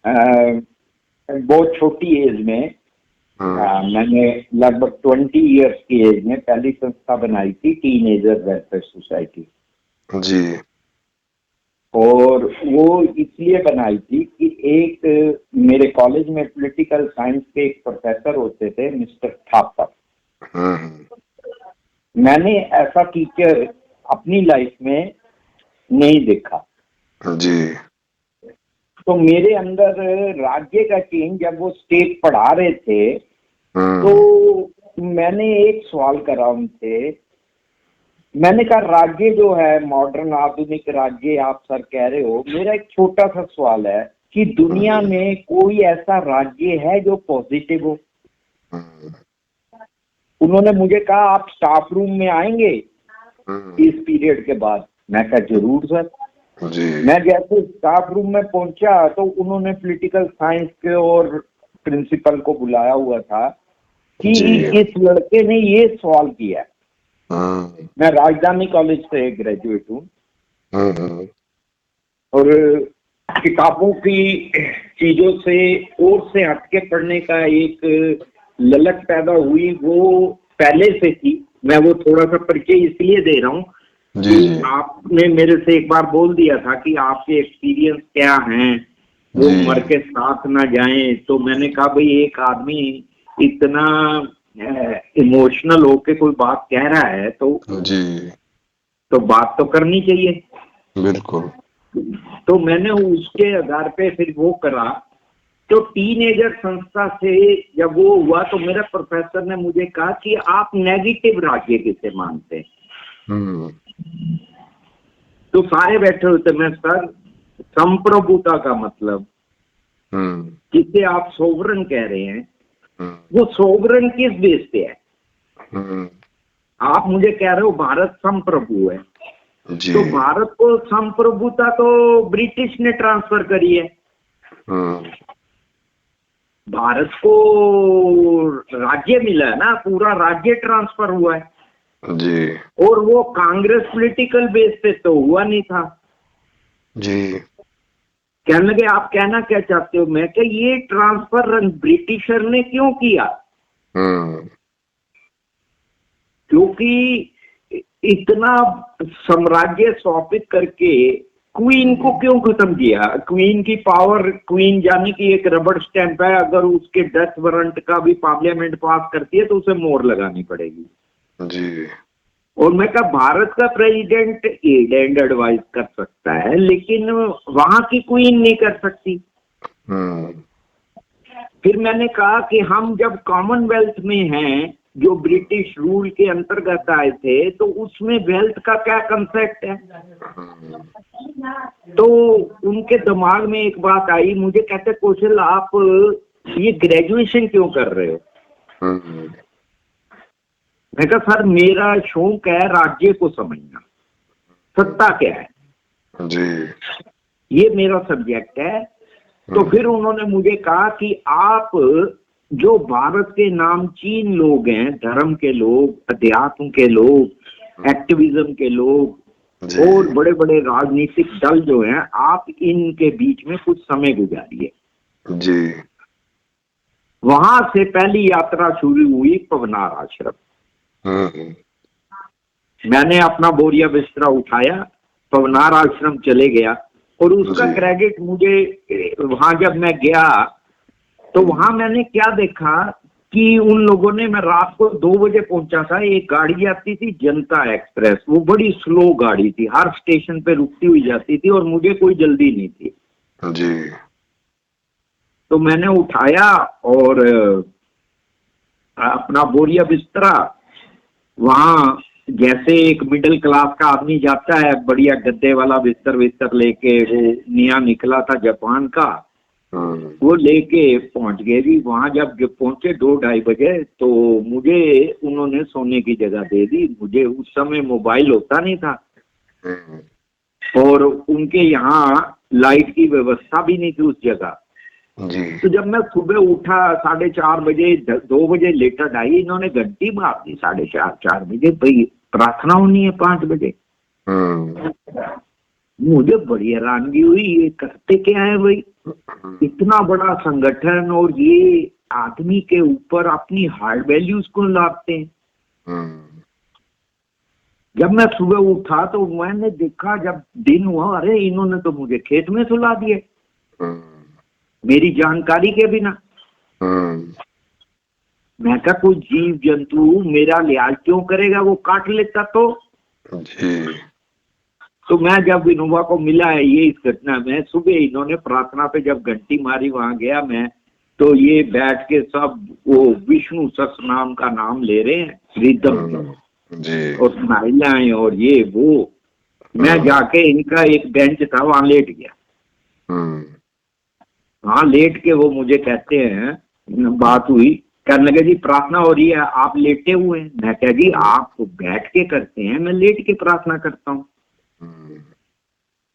बहुत छोटी एज में मैंने लगभग 20 इयर्स की एज में पहली संस्था बनाई थी, टीनेजर वेलफेयर सोसाइटी जी। और वो इसलिए बनाई थी कि एक मेरे कॉलेज में पॉलिटिकल साइंस के एक प्रोफेसर होते थे, मिस्टर थापर। मैंने ऐसा टीचर अपनी लाइफ में नहीं देखा जी। तो मेरे अंदर राज्य का चेंज, जब वो स्टेट पढ़ा रहे थे तो मैंने एक सवाल करा उनसे। मैंने कहा राज्य जो है मॉडर्न आधुनिक राज्य आप सर कह रहे हो, मेरा एक छोटा सा सवाल है कि दुनिया में कोई ऐसा राज्य है जो पॉजिटिव हो? उन्होंने मुझे कहा आप स्टाफ रूम में आएंगे इस पीरियड के बाद। मैं कहा जरूर सर। मैं जैसे स्टाफ रूम में पहुंचा तो उन्होंने पॉलिटिकल साइंस के और प्रिंसिपल को बुलाया हुआ था कि इस लड़के ने ये सवाल किया। मैं राजधानी कॉलेज से ग्रेजुएट हूँ और किताबों की चीजों से और से हटके पढ़ने का एक ललक पैदा हुई, वो पहले से थी। मैं वो थोड़ा सा परिचय इसलिए दे रहा हूँ कि आपने मेरे से एक बार बोल दिया था कि आपके एक्सपीरियंस क्या हैं, वो मर के साथ ना जाएं। तो मैंने कहा भाई एक आदमी इतना इमोशनल होके कोई बात कह रहा है तो बात तो करनी चाहिए। बिल्कुल। तो मैंने उसके आधार पे फिर वो करा। तो टीनेजर संस्था से जब वो हुआ तो मेरा प्रोफेसर ने मुझे कहा कि आप नेगेटिव राज्य किसे मानते हैं? तो सारे बैठे हुए थे। मैं सर संप्रभुता का मतलब जिसे आप सोवरन कह रहे हैं, वो सोवरन किस बेस पे है? आप मुझे कह रहे हो भारत संप्रभु है, तो भारत को संप्रभुता तो ब्रिटिश ने ट्रांसफर करी है। भारत को राज्य मिला है ना, पूरा राज्य ट्रांसफर हुआ है जी। और वो कांग्रेस पॉलिटिकल बेस पे तो हुआ नहीं था जी। कहने लगे आप कहना क्या चाहते हो? मैं क्या ये ट्रांसफर ब्रिटिशर ने क्यों किया? क्योंकि इतना साम्राज्य स्थापित करके क्वीन को क्यों खत्म किया? क्वीन की पावर, क्वीन जाने की एक रबड़ स्टैंप है, अगर उसके डेथ वारंट का भी पार्लियामेंट पास करती है तो उसे मोहर लगानी पड़ेगी जी। और मैं कहा भारत का प्रेसिडेंट एड एंड एडवाइस कर सकता है लेकिन वहां की क्वीन नहीं कर सकती। फिर मैंने कहा कि हम जब कॉमनवेल्थ में हैं जो ब्रिटिश रूल के अंतर्गत आए थे तो उसमें वेल्थ का क्या कंसेप्ट है? तो उनके दिमाग में एक बात आई, मुझे कहते कौशल आप ये ग्रेजुएशन क्यों कर रहे हो? मैं कहा सर मेरा शौक है राज्य को समझना, सत्ता क्या है जी। ये मेरा सब्जेक्ट है। तो फिर उन्होंने मुझे कहा कि आप जो भारत के नामचीन लोग हैं, धर्म के लोग, अध्यात्म के लोग, एक्टिविज्म के लोग और बड़े बड़े राजनीतिक दल जो हैं, आप इनके बीच में कुछ समय गुजारिए। जी। वहां से पहली यात्रा शुरू हुई पवनार आश्रम। मैंने अपना बोरिया बिस्तरा उठाया, पवनार आश्रम चले गया और उसका क्रेडिट मुझे, वहां जब मैं गया तो वहां मैंने क्या देखा कि उन लोगों ने, मैं रात को 2 बजे पहुंचा था, एक गाड़ी आती थी जनता एक्सप्रेस, वो बड़ी स्लो गाड़ी थी, हर स्टेशन पे रुकती हुई जाती थी और मुझे कोई जल्दी नहीं थी जी। तो मैंने उठाया और अपना बोरिया बिस्तरा, वहां जैसे एक मिडिल क्लास का आदमी जाता है, बढ़िया गद्दे वाला बिस्तर लेके, वो नया निकला था जापान का, वो लेके पहुंच गए जी। वहां जब पहुंचे 2-2:30 बजे तो मुझे उन्होंने सोने की जगह दे दी। मुझे उस समय मोबाइल होता नहीं था और उनके यहाँ लाइट की व्यवस्था भी नहीं थी उस जगह। तो जब मैं सुबह उठा 4:30 बजे, 2 बजे लेटर आई, इन्होंने घंटी मार दी 4:30 4 बजे, भाई प्रार्थना होनी है 5 बजे। मुझे बड़ी हैरानगी हुई, ये करते क्या है भाई, इतना बड़ा संगठन और ये आदमी के ऊपर अपनी हार्ड वैल्यूज को लाते हैं। जब मैं सुबह उठा तो मैंने देखा, जब दिन हुआ, अरे इन्होंने तो मुझे खेत में सुला दिए मेरी जानकारी के बिना। मैं कहा कोई जीव जंतु मेरा लिहाज क्यों करेगा, वो काट लेता तो। जी। तो मैं जब विनोबा को मिला है ये इस घटना में, सुबह इन्होंने प्रार्थना पे जब घंटी मारी, वहां गया मैं, तो ये बैठ के सब वो विष्णु सहस्त्र नाम का नाम ले रहे हैं रिदम जी। और महिलाएं और ये वो। मैं जाके इनका एक बेंच था वहां लेट गया। वहां लेट के वो मुझे कहते हैं, बात हुई, कहने लगे जी प्रार्थना हो रही है, आप लेटे हुए हैं। मैं कहा जी आप बैठ के करते हैं, मैं लेट के प्रार्थना करता हूँ,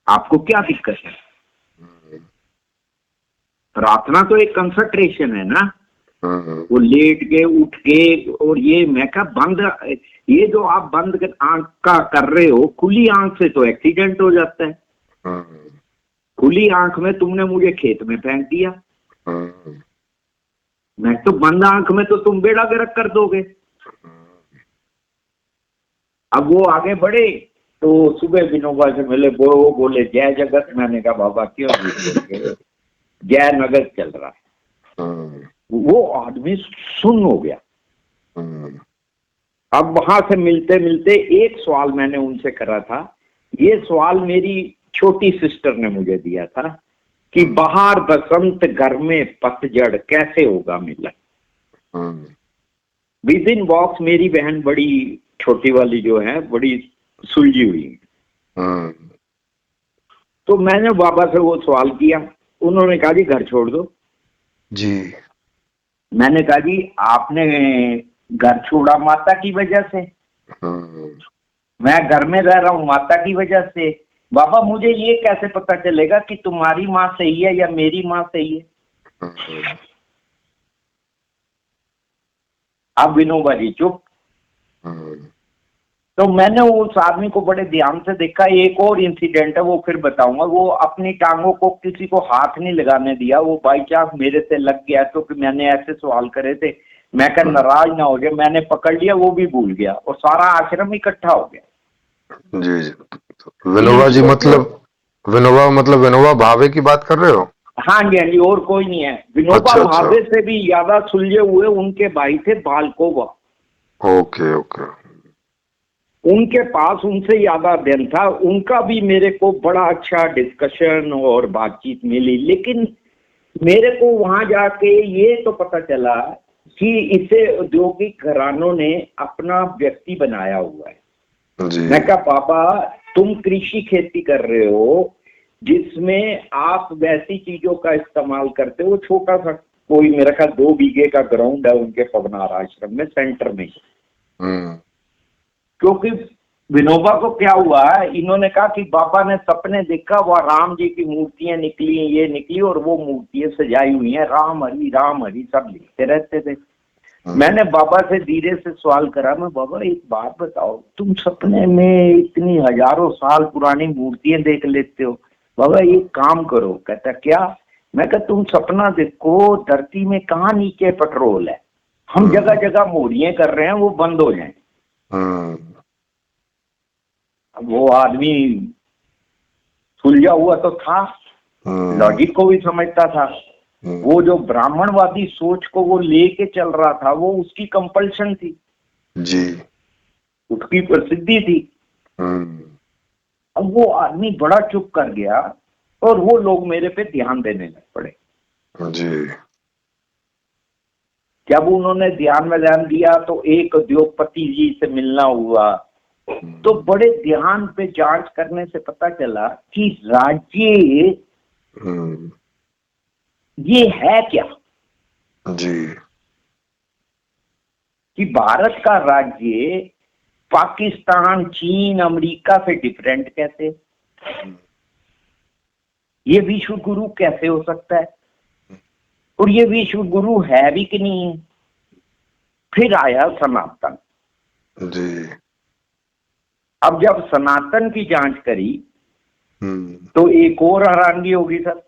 आपको क्या दिक्कत है। प्रार्थना तो एक कंसंट्रेशन है ना। वो लेट के उठ के, और ये मैं कहा बंद, ये जो आप बंद आंख का कर रहे हो, खुली आंख से तो एक्सीडेंट हो जाता है। खुली आंख में तुमने मुझे खेत में फेंक दिया, मैं तो बंद आंख में तो तुम बेड़ा गर्क कर दोगे। अब वो आगे बढ़े तो सुबह विनोबा से मिले, वो बोले जय जगत। मैंने कहा बाबा क्यों जय नगत चल रहा है। वो आदमी सुन्न हो गया। अब वहां से मिलते मिलते एक सवाल मैंने उनसे करा था, ये सवाल मेरी छोटी सिस्टर ने मुझे दिया था कि बाहर बसंत घर में पतझड़ कैसे होगा मिलन। विद इन बॉक्स मेरी बहन बड़ी छोटी वाली जो है बड़ी सुलझी हुई। तो मैंने बाबा से वो सवाल किया, उन्होंने कहा जी घर छोड़ दो जी। मैंने कहा जी आपने घर छोड़ा माता की वजह से, मैं घर में रह रहा हूं माता की वजह से। बाबा मुझे ये कैसे पता चलेगा कि तुम्हारी माँ सही है या मेरी माँ सही है। अब विनोबा जी चुप। तो मैंने उस आदमी को बड़े ध्यान से देखा। एक और इंसिडेंट है वो फिर बताऊंगा। वो अपनी टांगों को किसी को हाथ नहीं लगाने दिया, वो बाई चांस मेरे से लग गया तो कि मैंने ऐसे सवाल करे थे, मैं कहा नाराज ना हो जाए, मैंने पकड़ लिया, वो भी भूल गया और सारा आश्रम इकट्ठा हो गया। जी जी। विनोबा जी मतलब विनोबा भावे की बात कर रहे हो? हाँ जी हाँ जी, और कोई नहीं है। विनोबा अच्छा। भावे से भी ज्यादा सुलझे हुए उनके भाई थे बालकोवा। Okay okay. उनके पास उनसे ज्यादा अध्ययन था। उनका भी मेरे को बड़ा अच्छा डिस्कशन और बातचीत मिली। लेकिन मेरे को वहां जाके ये तो पता चला कि इसे औद्योगिक घरानों ने अपना व्यक्ति बनाया हुआ है। जी। मैं कहा पापा तुम कृषि खेती कर रहे हो जिसमें आप वैसी चीजों का इस्तेमाल करते हो। छोटा सा कोई मेरा ख्याल 2 बीघे का ग्राउंड है उनके पवनार आश्रम में, सेंटर में। क्योंकि विनोबा को क्या हुआ, इन्होंने कहा कि बाबा ने सपने देखा, वह राम जी की मूर्तियां निकली, ये निकली, और वो मूर्तियां सजाई हुई हैं, राम हरि सब लिखते रहते थे। मैंने बाबा से धीरे से सवाल करा, मैं बाबा एक बात बताओ, तुम सपने में इतनी हजारों साल पुरानी मूर्तियां देख लेते हो, बाबा एक काम करो। कहता क्या? मैं कहा तुम सपना देखो धरती में कहाँ नीचे पेट्रोल है, हम जगह जगह मोड़ियां कर रहे हैं, वो बंद हो जाए। वो आदमी सुलझा हुआ तो था, लॉजिक को भी समझता था। वो जो ब्राह्मणवादी सोच को वो लेके चल रहा था, वो उसकी कंपल्शन थी जी, उसकी प्रसिद्धि थी। अब वो आदमी बड़ा चुप कर गया और वो लोग मेरे पे ध्यान देने लग पड़े जी। जब उन्होंने ध्यान दिया तो एक उद्योगपति जी से मिलना हुआ, तो बड़े ध्यान पे जांच करने से पता चला कि राज्य ये है क्या जी। कि भारत का राज्य पाकिस्तान, चीन, अमेरिका से डिफरेंट कैसे, ये विश्व गुरु कैसे हो सकता है, और ये विश्व गुरु है भी कि नहीं है। फिर आया सनातन जी। अब जब सनातन की जांच करी तो एक और हैरानगी होगी सर।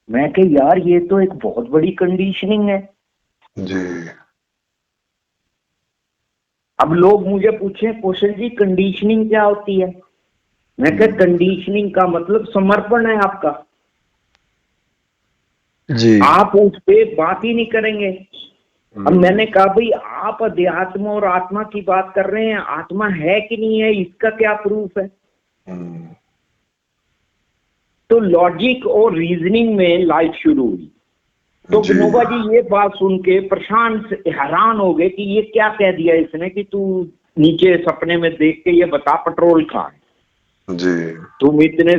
मैं कह यार ये तो एक बहुत बड़ी कंडीशनिंग है जी। अब लोग मुझे पूछे कौशल जी कंडीशनिंग क्या होती है, मैं कह कंडीशनिंग का मतलब समर्पण है आपका, जी। आप उस पे बात ही नहीं करेंगे। अब मैंने कहा भाई आप अध्यात्म और आत्मा की बात कर रहे हैं, आत्मा है कि नहीं है इसका क्या प्रूफ है। तो लॉजिक और रीजनिंग में लाइफ शुरू हुई। तो जी। विनोबा जी ये बात सुन के प्रशांत हैरान हो गए कि ये क्या कह दिया इसने कि तू नीचे सपने में देख के ये बता पेट्रोल कहाँ है, जी। तुम इतने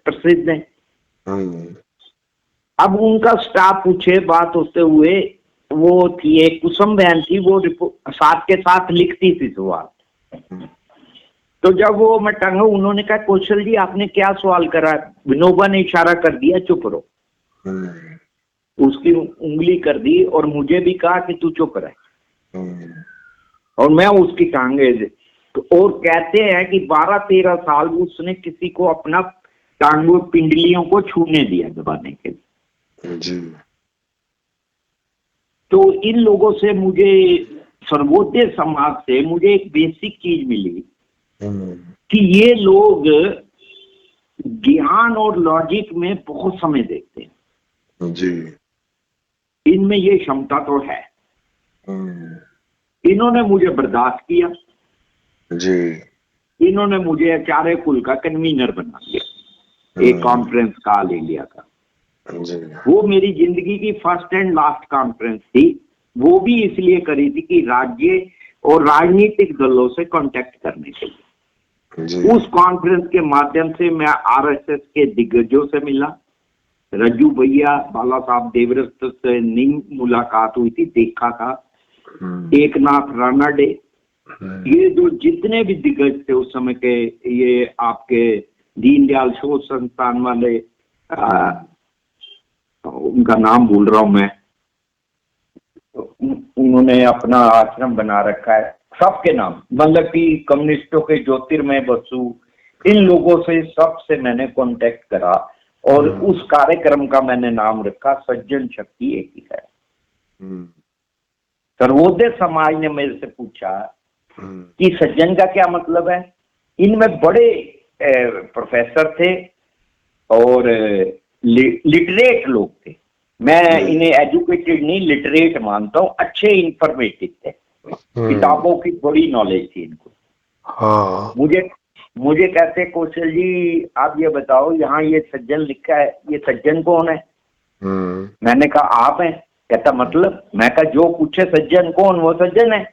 प्रसिद्ध हैं। अब उनका स्टाफ पूछे बात होते हुए, वो थी एक कुसुम बहन थी, वो साथ के साथ लिखती थी सवाल। तो जब वो मैं टंगा, उन्होंने कहा कौशल जी आपने क्या सवाल करा, विनोबा ने इशारा कर दिया चुप रहो, उसकी उंगली कर दी और मुझे भी कहा कि तू चुप रहे, और मैं उसकी टांगे तो, और कहते हैं कि 12-13 साल उसने किसी को अपना टांगों पिंडलियों को छूने दिया दबाने के लिए। जी। तो इन लोगों से मुझे, सर्वोदय समाज से मुझे एक बेसिक चीज मिली कि ये लोग ज्ञान और लॉजिक में बहुत समय देखते हैं। जी। इनमें ये क्षमता तो है। इन्होंने मुझे बर्दाश्त किया जी। इन्होंने मुझे आचार्य कुल का कन्वीनर बना दिया एक कॉन्फ्रेंस का ऑल इंडिया का। जी। वो मेरी जिंदगी की फर्स्ट एंड लास्ट कॉन्फ्रेंस थी, वो भी इसलिए करी थी कि राज्य और राजनीतिक दलों से कांटेक्ट करने के लिए। जी। उस कॉन्फ्रेंस के माध्यम से मैं आरएसएस के दिग्गजों से मिला, रज्जू भैया, बाला साहब देवव्रत से नहीं मुलाकात हुई थी, देखा था, एकनाथ रानाडे, ये जो जितने भी दिग्गज थे उस समय के, ये आपके दीनदयाल शोध संस्थान वाले, उनका नाम भूल रहा हूं मैं, उन्होंने अपना आश्रम बना रखा है, सबके नाम, मतलब कि कम्युनिस्टों के ज्योतिर्मय बसु, इन लोगों से सबसे मैंने कांटेक्ट करा और उस कार्यक्रम का मैंने नाम रखा सज्जन शक्ति एक ही है। सर्वोदय समाज ने मेरे से पूछा कि सज्जन का क्या मतलब है। इनमें बड़े प्रोफेसर थे और लिटरेट लोग थे, मैं इन्हें एजुकेटेड नहीं लिटरेट मानता हूँ, अच्छे इंफॉर्मेटिव थे, किताबों की बड़ी नॉलेज थी इनको। हाँ। मुझे कहते कौशल जी आप ये बताओ यहाँ ये सज्जन लिखा है, ये सज्जन कौन है। मैंने कहा आप हैं। कहता मतलब, मैं कहा जो पूछे सज्जन कौन, वो सज्जन है।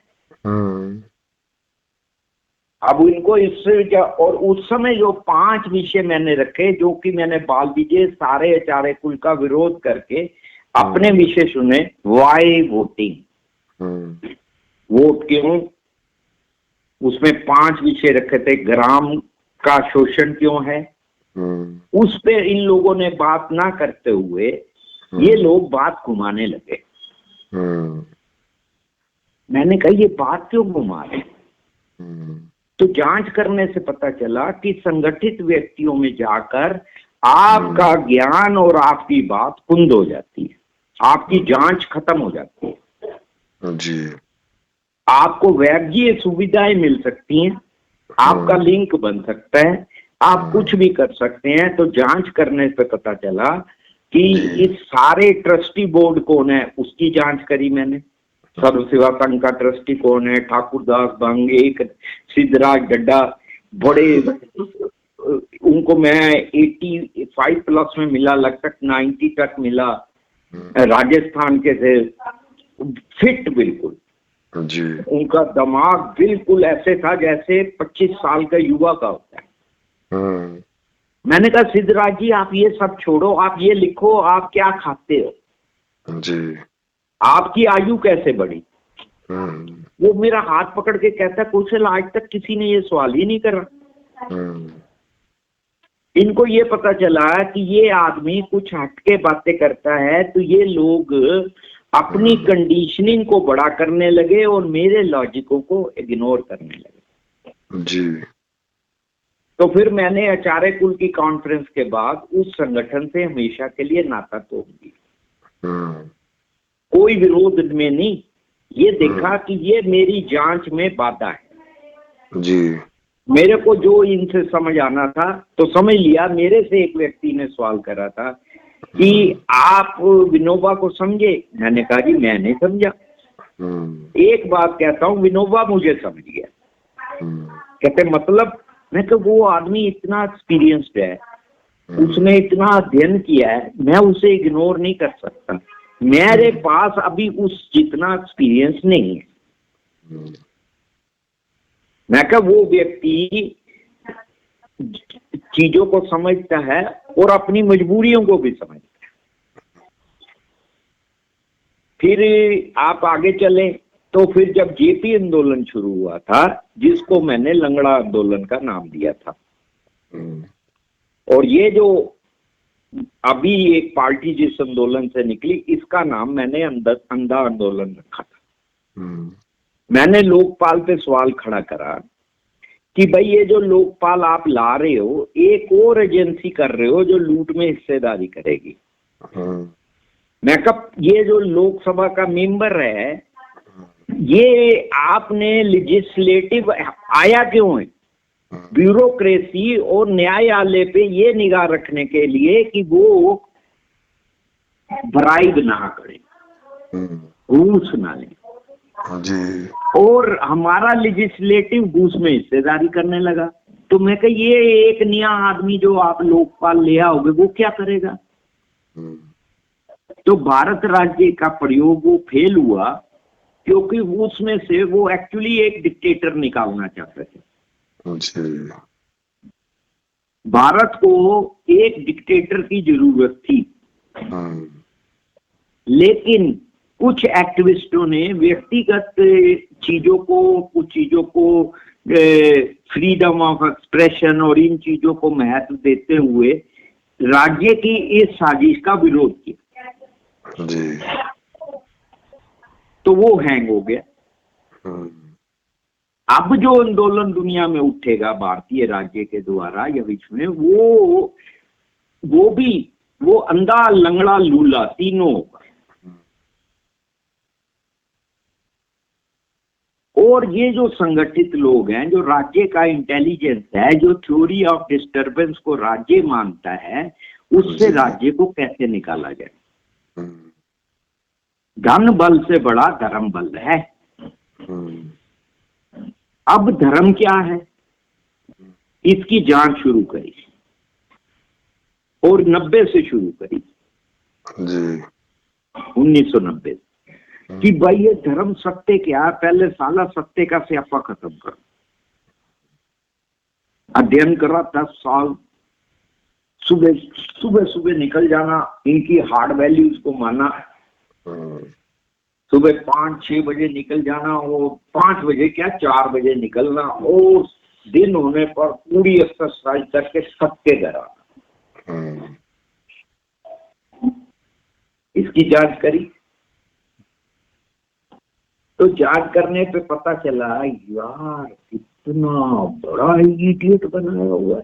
अब इनको इससे, और उस समय जो 5 विषय मैंने रखे, जो कि मैंने बाल विजय सारे आचार्य कुल का विरोध करके अपने विषय सुने। वाई वोटिंग, वोट क्यों, उसमें 5 विषय रखे थे। ग्राम का शोषण क्यों है, उस पे इन लोगों ने बात ना करते हुए ये लोग बात घुमाने लगे। मैंने कहा ये बात क्यों घुमा रहे, तो जांच करने से पता चला कि संगठित व्यक्तियों में जाकर आपका ज्ञान और आपकी बात कुंद हो जाती है, आपकी जांच खत्म हो जाती है जी। आपको वैज्ञीय सुविधाएं मिल सकती हैं, आपका लिंक बन सकता है, आप कुछ भी कर सकते हैं। तो जांच करने से पता चला कि इस सारे ट्रस्टी बोर्ड कौन है, उसकी जांच करी मैंने। सर्व सेवा संघ का ट्रस्टी कौन है, ठाकुरदास बंग, एक सिद्धराज डड्डा, बड़े, उनको मैं 85 प्लस में मिला, लगभग 90 तक मिला, राजस्थान के थे, फिट बिल्कुल जी। उनका दिमाग बिल्कुल ऐसे था जैसे 25 साल का युवा का होता है। मैंने कहा सिद्धराज जी आप ये सब छोड़ो, आप ये लिखो आप क्या खाते हो जी। आपकी आयु कैसे बढ़ी। वो मेरा हाथ पकड़ के कहता कौशल आज तक किसी ने ये सवाल ही नहीं करा। इनको ये पता चला कि ये आदमी कुछ हटके बातें करता है, तो ये लोग अपनी कंडीशनिंग को बड़ा करने लगे और मेरे लॉजिकों को इग्नोर करने लगे। जी। तो फिर मैंने आचार्य कुल की कॉन्फ्रेंस के बाद उस संगठन से हमेशा के लिए नाता तोड़ दिया। कोई विरोध में नहीं, ये देखा कि ये मेरी जांच में बाधा है जी। मेरे को जो इनसे समझ आना था तो समझ लिया। मेरे से एक व्यक्ति ने सवाल करा था कि आप विनोबा को समझे? मैंने कहा जी मैं नहीं समझा। एक बात कहता हूँ, विनोबा मुझे समझ गया। कहते मतलब? मैं कहा वो आदमी इतना एक्सपीरियंस्ड है, उसने इतना अध्ययन किया है, मैं उसे इग्नोर नहीं कर सकता। मेरे पास अभी उस जितना एक्सपीरियंस नहीं है। मैं कहा वो व्यक्ति चीजों को समझता है और अपनी मजबूरियों को भी समझता है। फिर आप आगे चले तो फिर जब जेपी आंदोलन शुरू हुआ था, जिसको मैंने लंगड़ा आंदोलन का नाम दिया था, और ये जो अभी एक पार्टी जिस आंदोलन से निकली, इसका नाम मैंने अंधा आंदोलन रखा था। मैंने लोकपाल पे सवाल खड़ा करा कि भाई ये जो लोकपाल आप ला रहे हो, एक और एजेंसी कर रहे हो जो लूट में हिस्सेदारी करेगी। मैं कब ये जो लोकसभा का मेंबर है, ये आपने लेजिस्लेटिव आया क्यों है? ब्यूरोक्रेसी और न्यायालय पे ये निगाह रखने के लिए कि वो ब्राइब ना करे, घूस ना ले जी। और हमारा लेजिस्लेटिव घूस में हिस्सेदारी करने लगा। तो मैं कहा ये एक नया आदमी जो आप लोकपाल ले आओगे वो क्या करेगा? तो भारत राज्य का प्रयोग वो फेल हुआ क्योंकि उसमें से वो एक्चुअली एक डिक्टेटर निकालना चाहते थे। भारत को एक डिक्टेटर की जरूरत थी, लेकिन कुछ एक्टिविस्टों ने व्यक्तिगत चीजों को, कुछ चीजों को फ्रीडम ऑफ एक्सप्रेशन और इन चीजों को महत्व देते हुए राज्य की इस साजिश का विरोध किया जी। तो वो हैंग हो गया। अब जो आंदोलन दुनिया में उठेगा भारतीय राज्य के द्वारा या बीच में, वो भी वो अंधा लंगड़ा लूला तीनों होगा। और ये जो संगठित लोग हैं, जो राज्य का इंटेलिजेंस है, जो थ्योरी ऑफ डिस्टरबेंस को राज्य मानता है, उससे राज्य को कैसे निकाला जाए? धन बल से बड़ा धर्म बल है। अब धर्म क्या है, इसकी जांच शुरू करी और 90 से शुरू करी जी। 1990 कि भाई ये धर्म सत्य क्या है, पहले साला सत्य का स्यापा खत्म करो। अध्ययन करा 10 साल, सुबह निकल जाना, इनकी हार्ड वैल्यूज को माना, सुबह 5-6 बजे निकल जाना, और 5 बजे क्या 4 बजे निकलना, और दिन होने पर पूरी एक्सरसाइज करके थक के घर आना। इसकी जांच करी तो जांच करने पे पता चला यार कितना बड़ा इडियट बनाया हुआ है,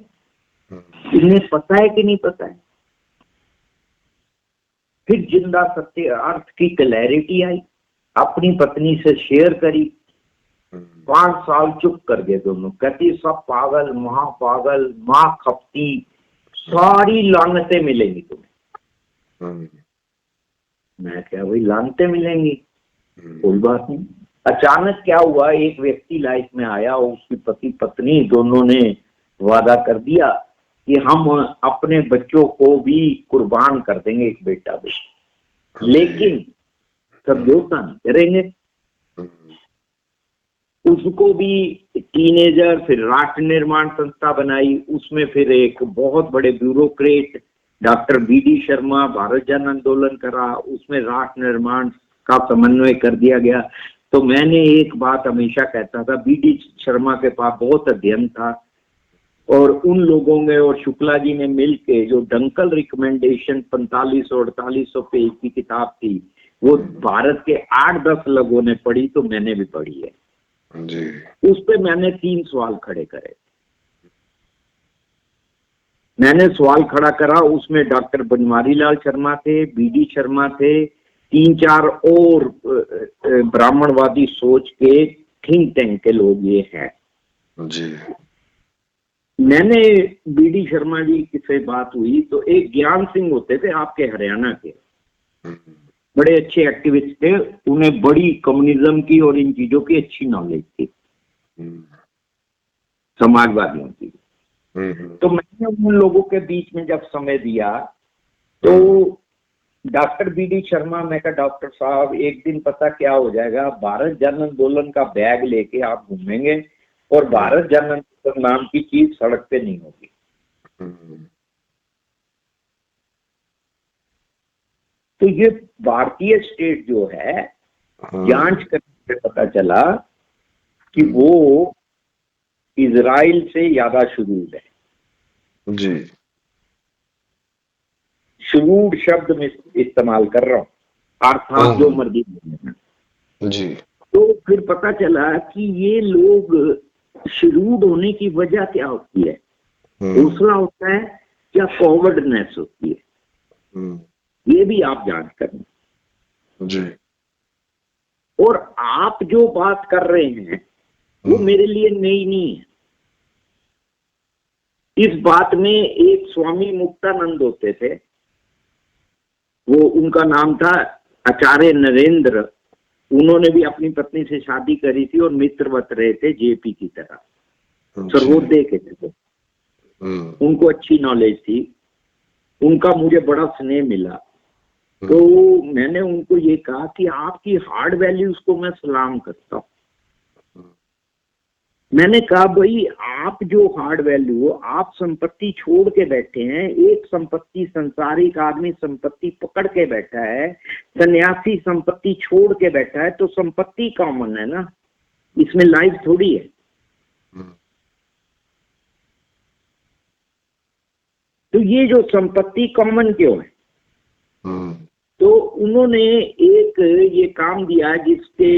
इन्हें पता है कि नहीं पता है। फिर जिंदा सत्य अर्थ की क्लैरिटी आई, अपनी पत्नी से शेयर करी। 5 साल चुप कर गए दोनों, कहती सब पागल, महापागल, माँ खपती, सारी लानतें मिलेंगी तुम्हें। मैं क्या भाई लानतें मिलेंगी, कोई बात नहीं। अचानक क्या हुआ, एक व्यक्ति लाइफ में आया, उसकी पति पत्नी दोनों ने वादा कर दिया कि हम अपने बच्चों को भी कुर्बान कर देंगे, एक बेटा भी, लेकिन समझौता नहीं करेंगे। उसको भी टीनेजर, फिर राष्ट्र निर्माण संस्था बनाई, उसमें फिर एक बहुत बड़े bureaucrat doctor BD Sharma Bharat Jan Andolan करा, उसमें राष्ट्र निर्माण का समन्वय कर दिया गया। तो मैंने एक बात हमेशा कहता था, बीडी शर्मा के पास बहुत अध्ययन था, और उन लोगों ने और शुक्ला जी ने मिलके जो डंकल रिकमेंडेशन 4500-4800 पेज की किताब थी, वो भारत के 8-10 लोगों ने पढ़ी, तो मैंने भी पढ़ी है जी। उस पे मैंने 3 सवाल खड़े करे। मैंने सवाल खड़ा करा, उसमें डॉक्टर बनवारी लाल शर्मा थे, बीडी शर्मा थे, 3-4 और ब्राह्मणवादी सोच के थिंक टैंक के लोग ये हैं जी। मैंने बीडी शर्मा जी से बात हुई तो एक ज्ञान सिंह होते थे आपके हरियाणा के, बड़े अच्छे एक्टिविस्ट थे, उन्हें बड़ी कम्युनिज्म की और इन चीजों की अच्छी नॉलेज थी, समाजवादियों की। तो मैंने उन लोगों के बीच में जब समय दिया तो डॉक्टर बीडी शर्मा, मैं कहा डॉक्टर साहब एक दिन पता क्या हो जाएगा, भारत जन आंदोलन का बैग लेके आप घूमेंगे और भारत जन आंदोलन नाम की चीज सड़क पे नहीं होगी। तो ये भारतीय स्टेट जो है, जांच करने से पता चला कि वो इजराइल से ज्यादा शुरूद है जी। शुरूद शब्द में इस्तेमाल कर रहा हूं, अर्थात जो मर्जी जी। तो फिर पता चला कि ये लोग शुरूद होने की वजह क्या होती है, दूसरा होता है क्या कॉवर्डनेस होती है, ये भी आप जांच करें जी। और आप जो बात कर रहे हैं वो मेरे लिए नई नहीं है। इस बात में एक स्वामी मुक्तानंद होते थे, वो उनका नाम था आचार्य नरेंद्र, उन्होंने भी अपनी पत्नी से शादी करी थी और मित्रवत रहे थे जेपी की तरह, सर्वोदय के थे। उनको अच्छी नॉलेज थी, उनका मुझे बड़ा स्नेह मिला। तो मैंने उनको ये कहा कि आपकी हार्ड वैल्यूज को मैं सलाम करता हूं। मैंने कहा भाई आप जो हार्ड वैल्यू हो, आप संपत्ति छोड़ के बैठे हैं, एक संपत्ति, संसारिक आदमी संपत्ति पकड़ के बैठा है, सन्यासी संपत्ति छोड़ के बैठा है, तो संपत्ति कॉमन है ना, इसमें लाइफ थोड़ी है। तो ये जो संपत्ति कॉमन क्यों है, तो उन्होंने एक ये काम दिया जिसके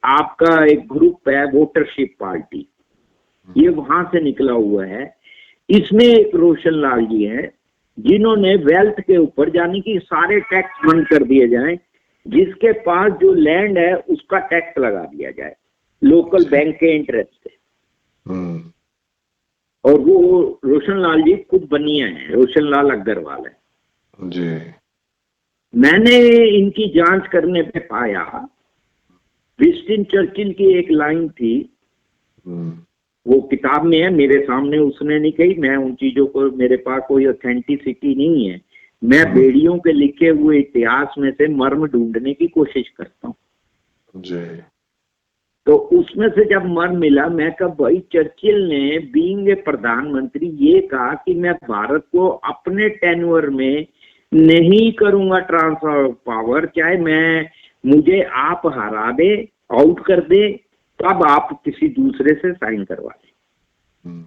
आपका एक ग्रुप है वोटरशिप पार्टी, ये वहां से निकला हुआ है। इसमें एक रोशन लाल जी हैं जिन्होंने वेल्थ के ऊपर, यानी कि सारे टैक्स बंद कर दिए जाएं, जिसके पास जो लैंड है उसका टैक्स लगा दिया जाए लोकल बैंक के इंटरेस्ट से। और वो रोशन लाल जी खुद बनिया है, रोशन लाल अग्रवाल है जी। मैंने इनकी जांच करने पे पाया, विंस्टन चर्चिल की एक लाइन थी, वो किताब में है मेरे सामने, उसने नहीं कही, मैं उन चीजों को, मेरे पास कोई ऑथेंटिसिटी नहीं है, मैं बेड़ियों के लिखे हुए इतिहास में से मर्म ढूंढने की कोशिश करता हूँ जी। तो उसमें से जब मर्म मिला, मैं कहा भाई चर्चिल ने बीइंग ए प्रधानमंत्री ये कहा कि मैं भारत को अपने टेन्योर में नहीं करूंगा ट्रांसफर ऑफ पावर, चाहे मुझे आप हरा दे, आउट कर दे, तब आप किसी दूसरे से साइन करवा दें।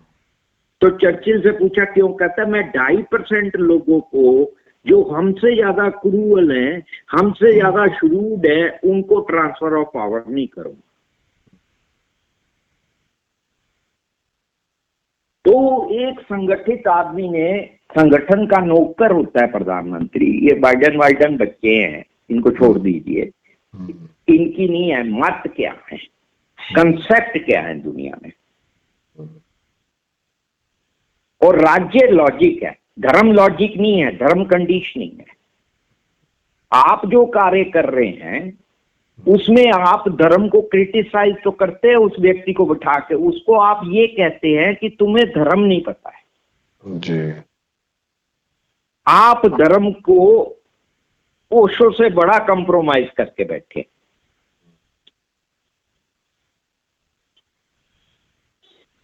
तो चर्चिल से पूछा क्यों, कहता मैं 2.5% लोगों को जो हमसे ज्यादा क्रूअल हैं, हमसे ज्यादा शुरूद है, उनको ट्रांसफर ऑफ पावर नहीं करूंगा। तो एक संगठित आदमी ने, संगठन का नौकर होता है प्रधानमंत्री, ये बाइडन बच्चे हैं, इनको छोड़ दीजिए, इनकी नहीं है, मत क्या है, कंसेप्ट क्या है दुनिया में, और राज्य लॉजिक है, धर्म लॉजिक नहीं है, धर्म कंडीशनिंग है। आप जो कार्य कर रहे हैं उसमें आप धर्म को क्रिटिसाइज तो करते हैं, उस व्यक्ति को बिठा के, उसको आप ये कहते हैं कि तुम्हें धर्म नहीं पता है जी। आप धर्म को ओशो से बड़ा कंप्रोमाइज करके बैठे।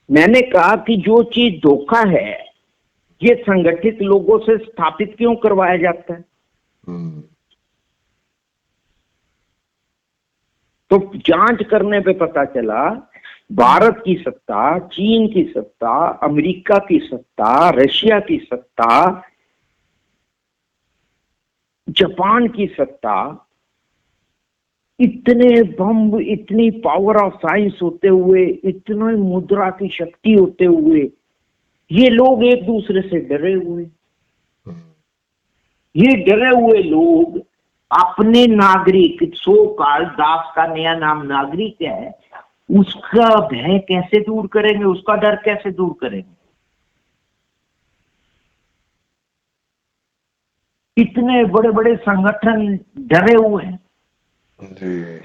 मैंने कहा कि जो चीज धोखा है ये संगठित लोगों से स्थापित क्यों करवाया जाता है। तो जांच करने पे पता चला भारत की सत्ता, चीन की सत्ता, अमेरिका की सत्ता, रशिया की सत्ता, जापान की सत्ता, इतने बम, इतनी पावर ऑफ साइंस होते हुए, इतने मुद्रा की शक्ति होते हुए ये लोग एक दूसरे से डरे हुए, ये डरे हुए लोग अपने नागरिक, सो काल दास का नया नाम नागरिक है, उसका भय कैसे दूर करेंगे, उसका डर कैसे दूर करेंगे। इतने बड़े बड़े संगठन डरे हुए हैं।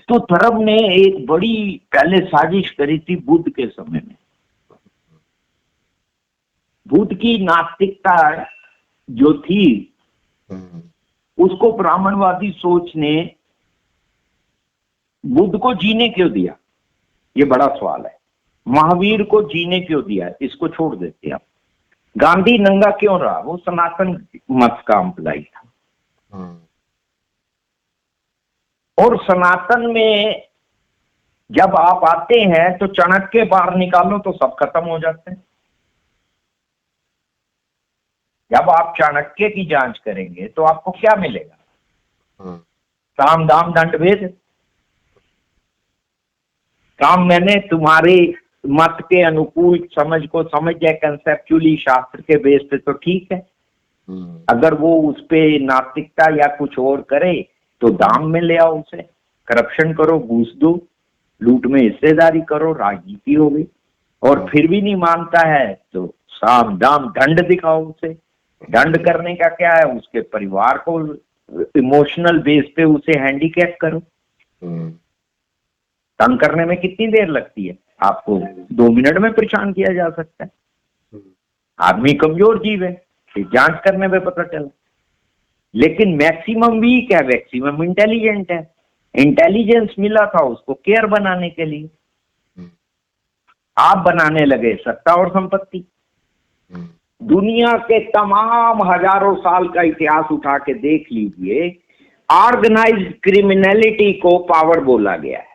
तो धर्म ने एक बड़ी पहले साजिश करी थी बुद्ध के समय में। बुद्ध की नास्तिकता जो थी उसको ब्राह्मणवादी सोच ने बुद्ध को जीने क्यों दिया, ये बड़ा सवाल है। महावीर को जीने क्यों दिया, इसको छोड़ देते आप। गांधी नंगा क्यों रहा, वो सनातन मत का अम्पलाई था। और सनातन में जब आप आते हैं तो चाणक्य बाहर निकालो तो सब खत्म हो जाते हैं। जब आप चाणक्य की जांच करेंगे तो आपको क्या मिलेगा, साम दाम दंड भेद। काम मैंने तुम्हारे मत के अनुकूल समझ को समझ जाए कंसेप्चुअली शास्त्र के बेस पे तो ठीक है, अगर वो उस पे नास्तिकता या कुछ और करे तो दाम में ले आओ उसे, करप्शन करो, घूस दो, लूट में हिस्सेदारी करो, राजनीति हो गई। और फिर भी नहीं मानता है तो साम दाम दंड दिखाओ उसे। दंड करने का क्या है, उसके परिवार को इमोशनल बेस पे उसे हैंडीकैप करो। तंग करने में कितनी देर लगती है, आपको 2 मिनट में परेशान किया जा सकता है। आदमी कमजोर जीव है, जांच करने में पता चला। लेकिन मैक्सिमम वीक है, मैक्सिमम इंटेलिजेंट है। इंटेलिजेंस मिला था उसको केयर बनाने के लिए, आप बनाने लगे सत्ता और संपत्ति। दुनिया के तमाम हजारों साल का इतिहास उठा के देख लीजिए, ऑर्गेनाइज्ड क्रिमिनलिटी को पावर बोला गया है।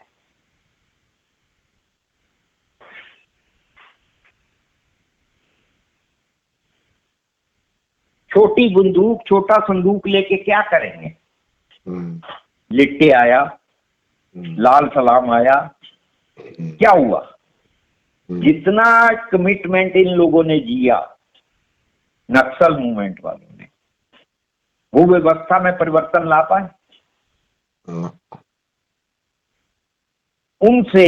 छोटी बंदूक, छोटा संदूक लेके क्या करेंगे, लिट्टे आया, लाल सलाम आया, क्या हुआ। जितना कमिटमेंट इन लोगों ने जिया, नक्सल मूवमेंट वालों ने, वो व्यवस्था में परिवर्तन ला पाए। उनसे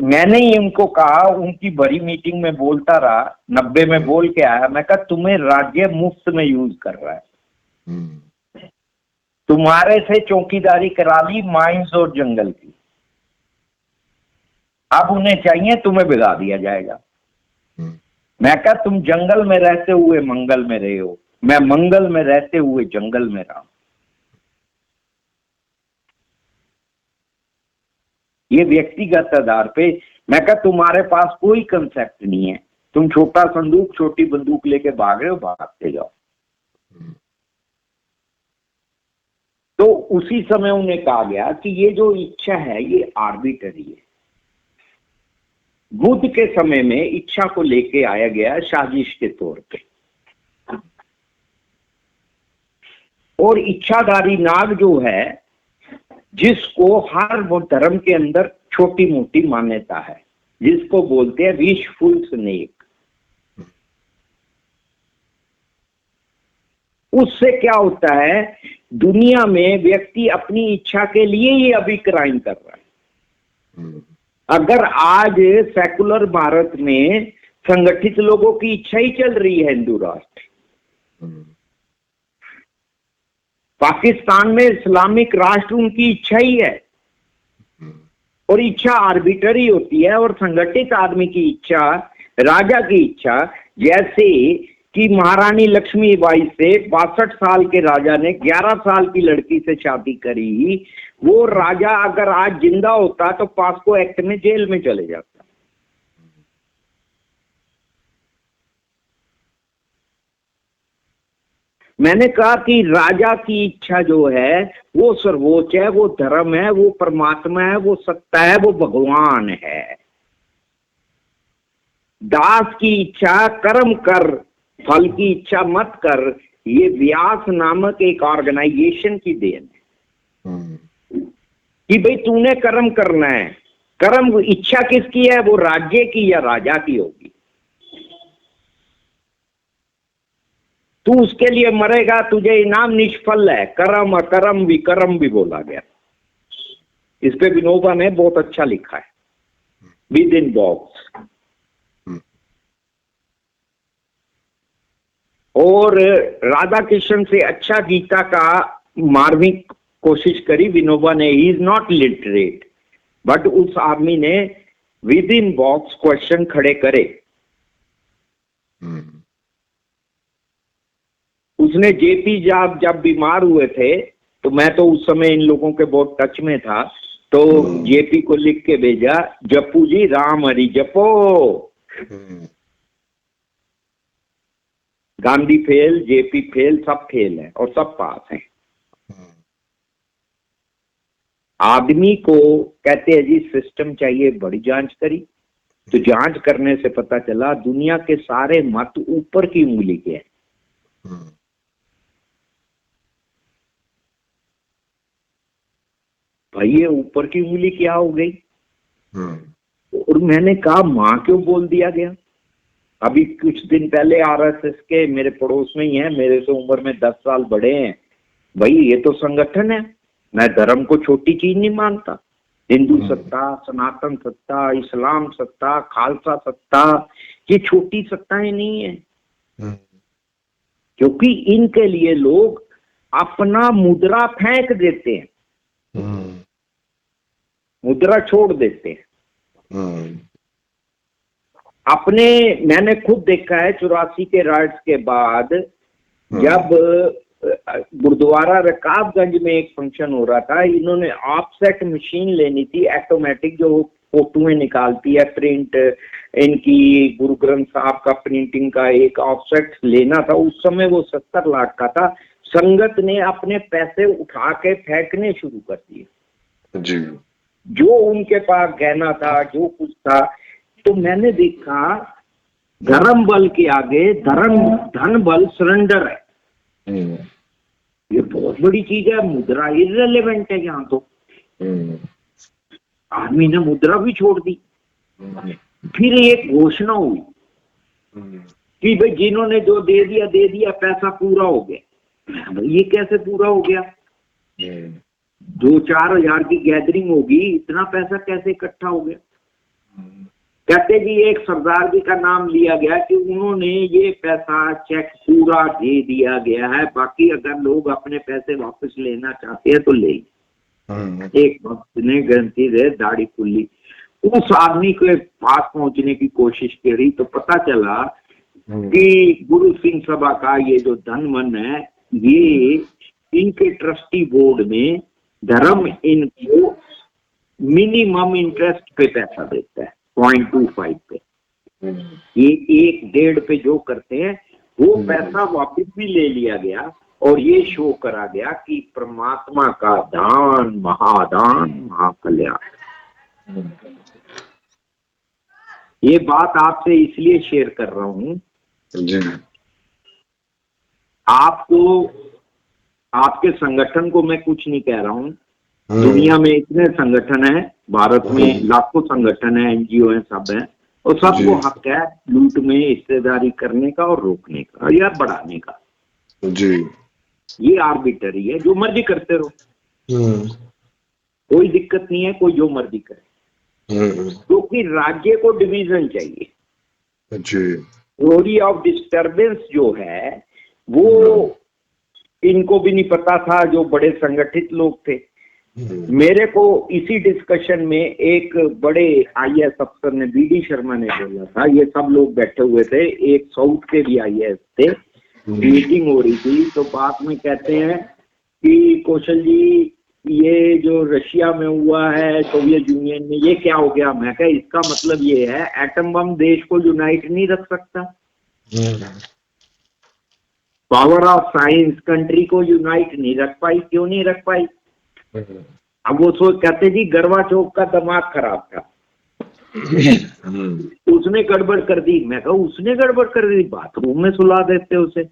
मैंने ही उनको कहा, उनकी बड़ी मीटिंग में बोलता रहा, 90 में बोल के आया, मैं कहा तुम्हें राज्य मुफ्त में यूज कर रहा है, तुम्हारे से चौकीदारी करा ली माइंस और जंगल की, अब उन्हें चाहिए तुम्हें भिगा दिया जाएगा। मैं कहा तुम जंगल में रहते हुए मंगल में रहे हो, मैं मंगल में रहते हुए जंगल में रहा। ये व्यक्तिगत आधार पे मैं कहा तुम्हारे पास कोई कंसेप्ट नहीं है, तुम छोटा संदूक छोटी बंदूक लेके भाग रहे हो, भागते जाओ। तो उसी समय उन्हें कहा गया कि ये जो इच्छा है ये आर्बिट्ररी है। बुद्ध के समय में इच्छा को लेके आया गया साजिश के तौर पे, और इच्छाधारी नाग जो है, जिसको हर वो धर्म के अंदर छोटी मोटी मान्यता है, जिसको बोलते हैं विशफुल स्नेक, उससे क्या होता है, दुनिया में व्यक्ति अपनी इच्छा के लिए ही अभी क्राइम कर रहा है। अगर आज सेकुलर भारत में संगठित लोगों की इच्छा ही चल रही है हिंदू राष्ट्र, पाकिस्तान में इस्लामिक राष्ट्र उनकी इच्छा ही है, और इच्छा आर्बिट्ररी होती है। और संगठित आदमी की इच्छा, राजा की इच्छा, जैसे कि महारानी लक्ष्मीबाई से 62 साल के राजा ने 11 साल की लड़की से शादी करी, वो राजा अगर आज जिंदा होता तो पास्को एक्ट में जेल में चले जाता। मैंने कहा कि राजा की इच्छा जो है वो सर्वोच्च है, वो धर्म है, वो परमात्मा है, वो सत्ता है, वो भगवान है। दास की इच्छा कर्म कर, फल की इच्छा मत कर, ये व्यास नामक एक ऑर्गेनाइजेशन की देन है कि भाई तूने कर्म करना है। कर्म इच्छा किसकी है, वो राज्य की या राजा की होगी। तू उसके लिए मरेगा, तुझे इनाम निष्फल है, करम अकरम विकरम भी बोला गया। इस पे विनोबा ने बहुत अच्छा लिखा है, विद इन बॉक्स। और राधा कृष्ण से अच्छा गीता का मार्मिक कोशिश करी विनोबा ने। He is not literate, but उस आदमी ने विद इन बॉक्स क्वेश्चन खड़े करे। उसने जेपी जब बीमार हुए थे, तो मैं तो उस समय इन लोगों के बहुत टच में था, तो जेपी को लिख के भेजा, जप्पू जी राम हरि जपो। गांधी फेल, जेपी फेल, सब फेल है और सब पास हैं। आदमी को कहते हैं जी सिस्टम चाहिए, बड़ी जांच करी, तो जांच करने से पता चला दुनिया के सारे मत ऊपर की उंगली के हैं। भाई ये ऊपर की उंगली क्या हो गई? और मैंने कहा मां क्यों बोल दिया गया? अभी कुछ दिन पहले आरएसएस के मेरे पड़ोस में ही है, मेरे से उम्र में 10 साल बड़े हैं। भाई ये तो संगठन है, मैं धर्म को छोटी चीज नहीं मानता। हिंदू सत्ता, सनातन सत्ता, इस्लाम सत्ता, खालसा सत्ता, ये छोटी सत्ताएं नहीं है। क्योंकि इनके लिए लोग अपना मुद्रा फेंक देते हैं, मुद्रा छोड़ देते हैं अपने। मैंने खुद देखा है 84 के राइट्स के बाद, जब गुरुद्वारा रकाबगंज में एक फंक्शन हो रहा था, इन्होंने ऑफसेट मशीन लेनी थी, ऑटोमेटिक, जो फोटोएं निकालती है प्रिंट, इनकी गुरु ग्रंथ साहब का प्रिंटिंग का एक ऑफसेट लेना था। उस समय वो 70 लाख का था। संगत ने अपने पैसे उठा के फेंकने शुरू कर दिए जी, जो उनके पास गहना था, जो कुछ था। तो मैंने देखा धर्म बल के आगे धन बल सरेंडर है। ये बहुत बड़ी चीज है। मुद्रा इररिलेवेंट है यहाँ तो। आदमी ने मुद्रा भी छोड़ दी। फिर एक घोषणा हुई कि भाई जिन्होंने जो दे दिया, पैसा पूरा हो गया। भाई ये कैसे पूरा हो गया? 2-4 हजार की गैदरिंग होगी, इतना पैसा कैसे इकट्ठा हो गया? कहते जी एक सरदार जी का नाम लिया गया कि उन्होंने ये पैसा चेक पूरा दे दिया गया है, बाकी अगर लोग अपने पैसे वापस लेना चाहते हैं तो ले। एक भक्त ने गारंटी दे दाढ़ी खुली, उस आदमी के पास पहुंचने की कोशिश करी, तो पता चला कि गुरु सिंह सभा का ये जो धन मन है, ये इनके ट्रस्टी बोर्ड में धर्म इनको मिनिमम इंटरेस्ट पे पैसा देता है, 0.25 पे। ये 1-1.5 पे जो करते हैं वो पैसा वापस भी ले लिया गया, और ये शो करा गया कि परमात्मा का दान महादान महाकल्याण। ये बात आपसे इसलिए शेयर कर रहा हूं जी, आपको, आपके संगठन को मैं कुछ नहीं कह रहा हूं। दुनिया में इतने संगठन है, भारत में लाखों संगठन है, एनजीओ है, सब है, और सबको हक है लूट में हिस्सेदारी करने का और रोकने का या बढ़ाने का जी। ये आर्बिटरी है, जो मर्जी करते रहो, कोई दिक्कत नहीं है, कोई जो मर्जी करे, क्योंकि राज्य को डिवीजन चाहिए जी। थ्योरी ऑफ डिस्टर्बेंस जो है वो इनको भी नहीं पता था, जो बड़े संगठित लोग थे। मेरे को इसी डिस्कशन में एक बड़े आईएएस अफसर ने, बीडी शर्मा ने बोला था, ये सब लोग बैठे हुए थे, एक साउथ के भी आईएएस थे, मीटिंग हो रही थी, तो बाद में कहते हैं कि कौशल जी ये जो रशिया में हुआ है, सोवियत यूनियन में, ये क्या हो गया? मैं कहा इसका मतलब ये है एटम बम देश को यूनाइट नहीं रख सकता, पावर ऑफ साइंस कंट्री को यूनाइट नहीं रख पाई। क्यों नहीं रख पाई? अब वो सोच, कहते जी गरवा चौक का दिमाग खराब था, उसने गड़बड़ कर दी। मैं कहा उसने गड़बड़ कर दी, बाथरूम में सुला देते उसे।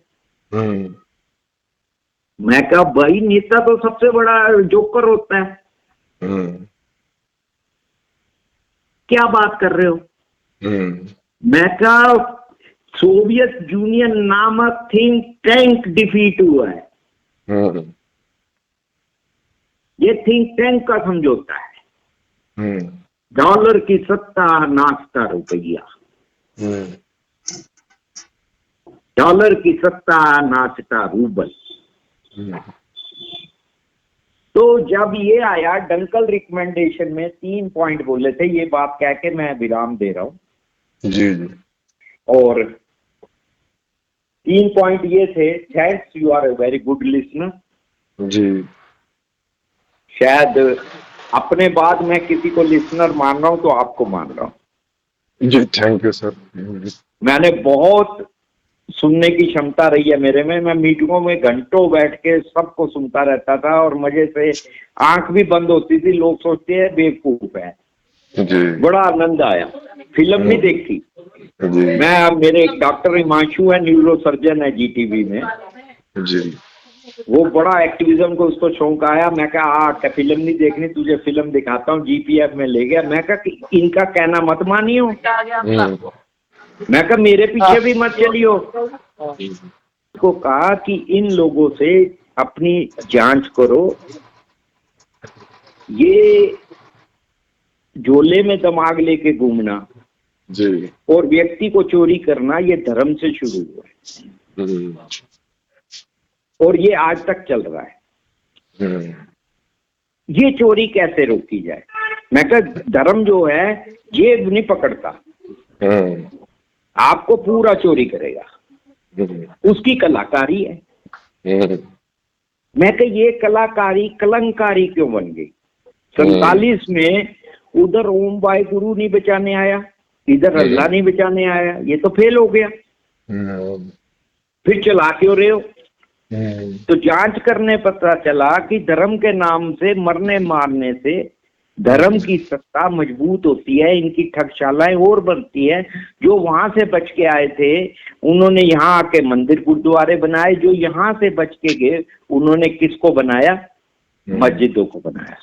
मैं कहा भाई नेता तो सबसे बड़ा जोकर होता है, क्या बात कर रहे हो? मैं कहा सोवियत यूनियन नामक थिंक टैंक डिफीट हुआ है। ये थिंक टैंक का समझौता है। डॉलर की सत्ता नाचता रुपया, डॉलर की सत्ता नाचता रूबल। तो जब ये आया डंकल रिकमेंडेशन में 3 पॉइंट बोले थे, ये बात कह के मैं विराम दे रहा हूं जी जी। और 3 पॉइंट ये थे। Thanks, you are a very good listener. जी शायद अपने बाद मैं किसी को लिसनर मान रहा हूं तो आपको मान रहा हूं जी। Thank you sir. मैंने बहुत सुनने की क्षमता रही है मेरे में। मैं मीटिंगों में घंटों बैठ के सबको सुनता रहता था और मजे से आंख भी बंद होती थी। लोग सोचते हैं बेवकूफ है। जी। बड़ा आनंद आया। फिल्म भी देखी। जी मैं, मेरे एक डॉक्टर हिमांशु है, न्यूरो सर्जन है जीटीवी में। जी। वो बड़ा एक्टिविज्म को उसको शौक आया। मैं कहा क्या फिल्म नहीं देखनी, तुझे फिल्म दिखाता हूँ। जीपीएफ में ले गया। मैं कहा इनका कहना मत मानियो। मैं कहा मेरे पीछे भी मत चलियो। को कहा कि इन लोगों से अपनी जांच करो। ये झोले में दिमाग लेके घूमना जी। और व्यक्ति को चोरी करना, ये धर्म से शुरू हुआ है और ये आज तक चल रहा है। ये चोरी कैसे रोकी जाए? मैं कहा धर्म जो है जेब नहीं पकड़ता, आपको पूरा चोरी करेगा, उसकी कलाकारी है। मैं कहा ये कलाकारी कलंकारी क्यों बन गई? 47 में उधर ओम बाई गुरु नहीं बचाने आया, इधर अल्लाह नहीं बचाने आया, ये तो फेल हो गया। फिर चला क्यों रहे हो? तो जांच करने पता चला कि धर्म के नाम से मरने मारने से धर्म की सत्ता मजबूत होती है, इनकी ठगशालाएं और बनती है। जो वहां से बच के आए थे उन्होंने यहाँ आके मंदिर गुरुद्वारे बनाए, जो यहाँ से बच के गए उन्होंने किसको बनाया? मस्जिदों को बनाया।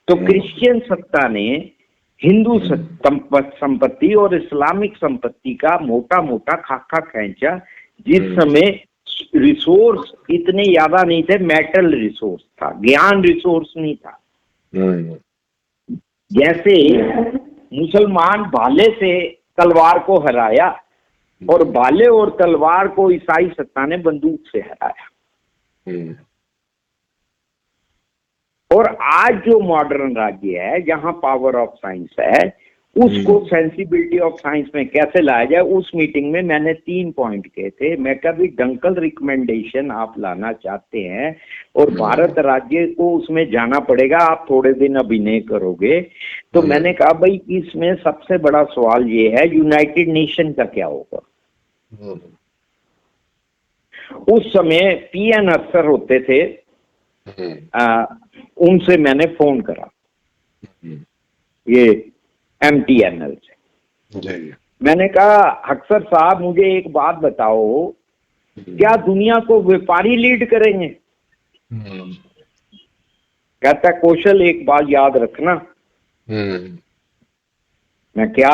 तो क्रिश्चियन सत्ता ने हिंदू संपत्ति और इस्लामिक संपत्ति का मोटा मोटा खाका खींचा। जिस समय रिसोर्स इतने ज्यादा नहीं थे, मेटल रिसोर्स था, ज्ञान रिसोर्स नहीं था। जैसे मुसलमान भाले से तलवार को हराया और भाले और तलवार को ईसाई सत्ता ने बंदूक से हराया। और आज जो मॉडर्न राज्य है जहां पावर ऑफ साइंस है, उसको सेंसिबिलिटी ऑफ साइंस में कैसे लाया जाए, उस मीटिंग में मैंने 3 पॉइंट कहे थे। मैं कभी डंकल रिकमेंडेशन आप लाना चाहते हैं और भारत राज्य को उसमें जाना पड़ेगा, आप थोड़े दिन अभिनय करोगे। तो मैंने कहा भाई इसमें सबसे बड़ा सवाल ये है यूनाइटेड नेशन का क्या होगा। उस समय पीएन अफसर होते थे, उनसे मैंने फोन करा, ये MTNL से। मैंने कहा अक्सर साहब मुझे एक बात बताओ, क्या दुनिया को व्यापारी लीड करेंगे? कहता कौशल एक बात याद रखना। मैं क्या?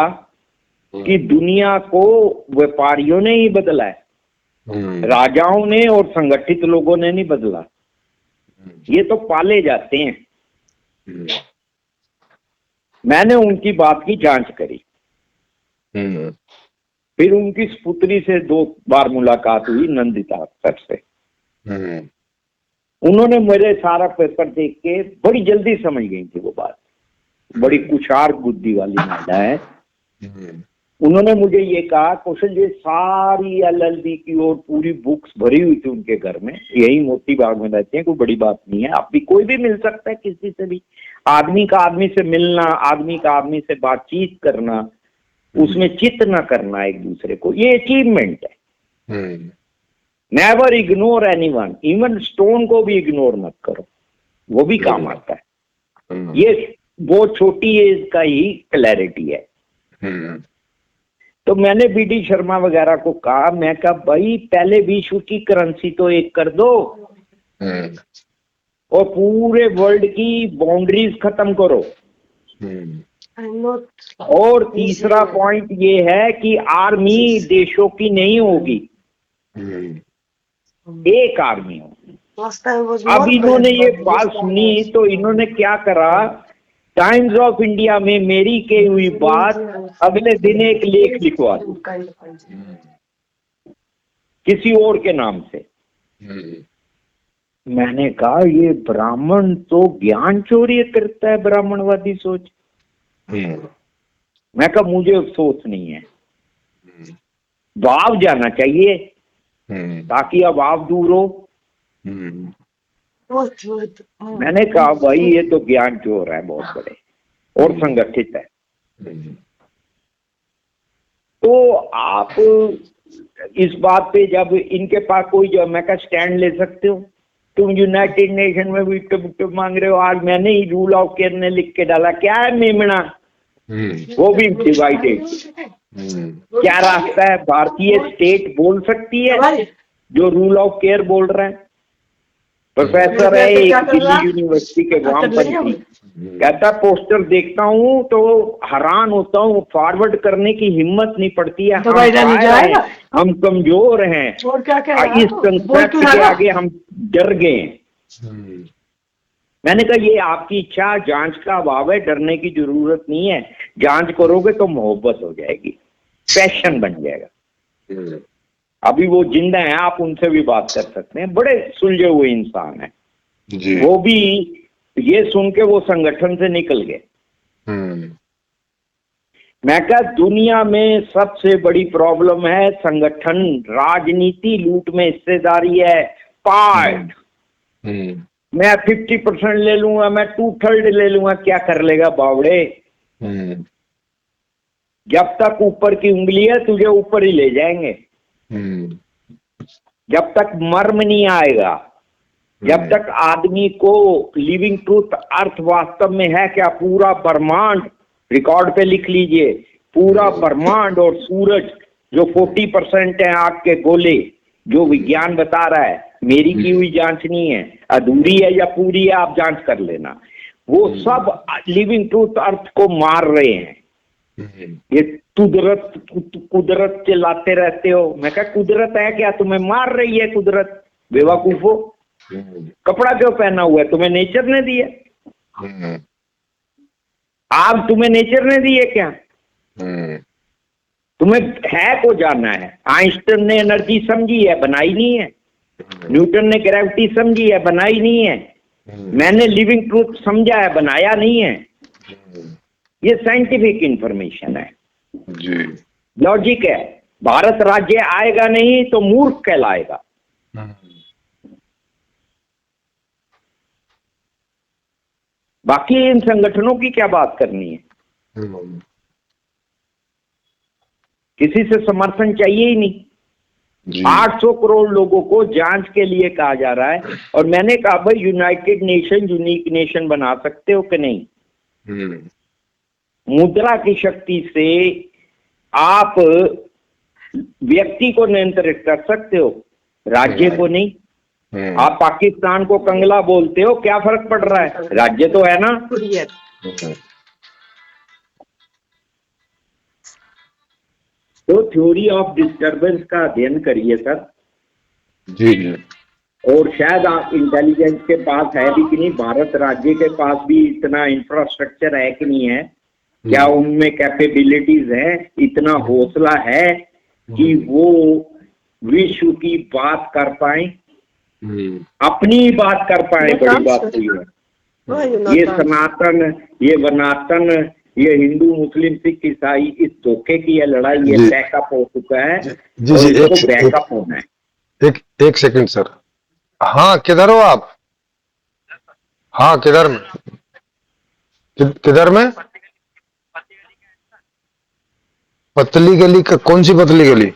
कि दुनिया को व्यापारियों ने ही बदला है, राजाओं ने और संगठित लोगों ने नहीं बदला। ये तो पाले जाते हैं। मैंने उनकी बात की जांच करी। फिर उनकी पुत्री से 2 बार मुलाकात हुई, नंदिता अख्तर से। उन्होंने मेरे सारा पेपर देख के बड़ी जल्दी समझ गई थी वो बात। बड़ी कुशार बुद्धि वाली महिला है। उन्होंने मुझे ये कहा कौशल जी सारी LLB की और पूरी बुक्स भरी हुई थी उनके घर में, यही मोती बाग में रहते हैं, कोई बड़ी बात नहीं है, आप भी कोई भी मिल सकता है किसी से भी। आदमी का आदमी से मिलना, आदमी का आदमी से बातचीत करना, उसमें चित न करना एक दूसरे को, ये अचीवमेंट है। Never ignore anyone, even stone को भी इग्नोर मत करो, वो भी काम आता है। ये वो छोटी एज का ही क्लैरिटी है। तो मैंने BD शर्मा वगैरह को कहा, मैं कहा भाई पहले विश्व की करेंसी तो एक कर दो और पूरे वर्ल्ड की बाउंड्रीज खत्म करो। और तीसरा पॉइंट ये है कि आर्मी देशों की नहीं होगी, एक आर्मी होगी। अब इन्होंने ये बात सुनी तो इन्होंने क्या करा, टाइम्स ऑफ इंडिया में मेरी कही हुई बात अगले दिन एक लेख लिखवा दी किसी और के नाम से। मैंने कहा ये ब्राह्मण तो ज्ञान चोरी करता है, ब्राह्मणवादी सोच। मैं कहा मुझे अफसोस नहीं है, भाव जाना चाहिए ताकि अब आप दूर हो। मैंने कहा भाई ये तो ज्ञान चोर है बहुत बड़े और संगठित है। तो आप इस बात पे जब इनके पास कोई जो मैं कहा स्टैंड ले सकते हो, तुम यूनाइटेड नेशन में भी टिप मांग रहे हो। आज मैंने ही रूल ऑफ केयर ने लिख के डाला, क्या है मेमना, वो भी डिवाइडेड। क्या रास्ता है, भारतीय स्टेट बोल सकती है जो रूल ऑफ केयर बोल रहा है। प्रोफेसर है एक दिल्ली यूनिवर्सिटी के वामपंथी, कहता पोस्टर देखता हूँ तो हैरान होता हूँ, फॉरवर्ड करने की हिम्मत नहीं पड़ती है, हम कमजोर हैं, इस कंसेप्ट के आगे हम डर गए। मैंने कहा ये आपकी इच्छा, जांच का अभाव है, डरने की जरूरत नहीं है। जांच करोगे तो मोहब्बत हो जाएगी, पैशन बन जाएगा। अभी वो जिंदा हैं, आप उनसे भी बात कर सकते हैं, बड़े सुलझे हुए इंसान हैं। वो भी ये सुन के वो संगठन से निकल गए। मैं कहा दुनिया में सबसे बड़ी प्रॉब्लम है संगठन, राजनीति, लूट में हिस्सेदारी है, पार्ट। मैं 50% ले लूंगा, मैं 2/3 ले लूंगा, क्या कर लेगा बावड़े। जब तक ऊपर की उंगली है तुझे ऊपर ही ले जाएंगे। जब तक मर्म नहीं आएगा, जब तक आदमी को लिविंग ट्रूथ, अर्थ वास्तव में है क्या, पूरा ब्रह्मांड, रिकॉर्ड पे लिख लीजिए, पूरा ब्रह्मांड और सूरज जो 40% है आग के गोले, जो विज्ञान बता रहा है, मेरी की हुई जांच नहीं है, अधूरी है या पूरी है आप जांच कर लेना, वो सब लिविंग ट्रूथ अर्थ को मार रहे हैं। ये कुदरत चिल्लाते रहते हो, मैं कहा कुदरत है क्या, तुम्हें मार रही है कुदरत, बेवकूफो। कपड़ा क्यों पहना हुआ है, तुम्हें नेचर ने दिया, आप तुम्हें नेचर ने दिए क्या, तुम्हें है को जानना है। आइंस्टाइन ने एनर्जी समझी है, बनाई नहीं है। न्यूटन ने ग्रेविटी समझी है, बनाई नहीं है। मैंने लिविंग ट्रूथ समझा है, बनाया नहीं है। ये साइंटिफिक इंफॉर्मेशन है जी, लॉजिक है। भारत राज्य आएगा नहीं तो मूर्ख कहलाएगा। बाकी इन संगठनों की क्या बात करनी है, किसी से समर्थन चाहिए ही नहीं। 800 करोड़ लोगों को जांच के लिए कहा जा रहा है, और मैंने कहा भाई यूनाइटेड नेशन यूनिक नेशन बना सकते हो कि नहीं। मुद्रा की शक्ति से आप व्यक्ति को नियंत्रित कर सकते हो, राज्य को नहीं। आप पाकिस्तान को कंगला बोलते हो, क्या फर्क पड़ रहा है, राज्य तो है ना। तो थ्योरी ऑफ डिस्टर्बेंस का अध्ययन करिए सर। जी जी। और शायद आप इंटेलिजेंस के पास है भी कि नहीं, भारत राज्य के पास भी इतना इंफ्रास्ट्रक्चर है कि नहीं है, क्या उनमें कैपेबिलिटीज है, इतना हौसला है कि वो विश्व की बात कर पाए, अपनी बात कर पाए। बड़ी बात तो ये सनातन, ये वनातन, ये हिंदू मुस्लिम सिख ईसाई, इस धोखे की ये लड़ाई, ये बैकअप हो चुका है। जी जी, बैकअप होना है। एक सेकंड सर। हाँ किधर हो आप? हाँ किधर में? किधर में? पतली गली का, कौन सी पतली गली?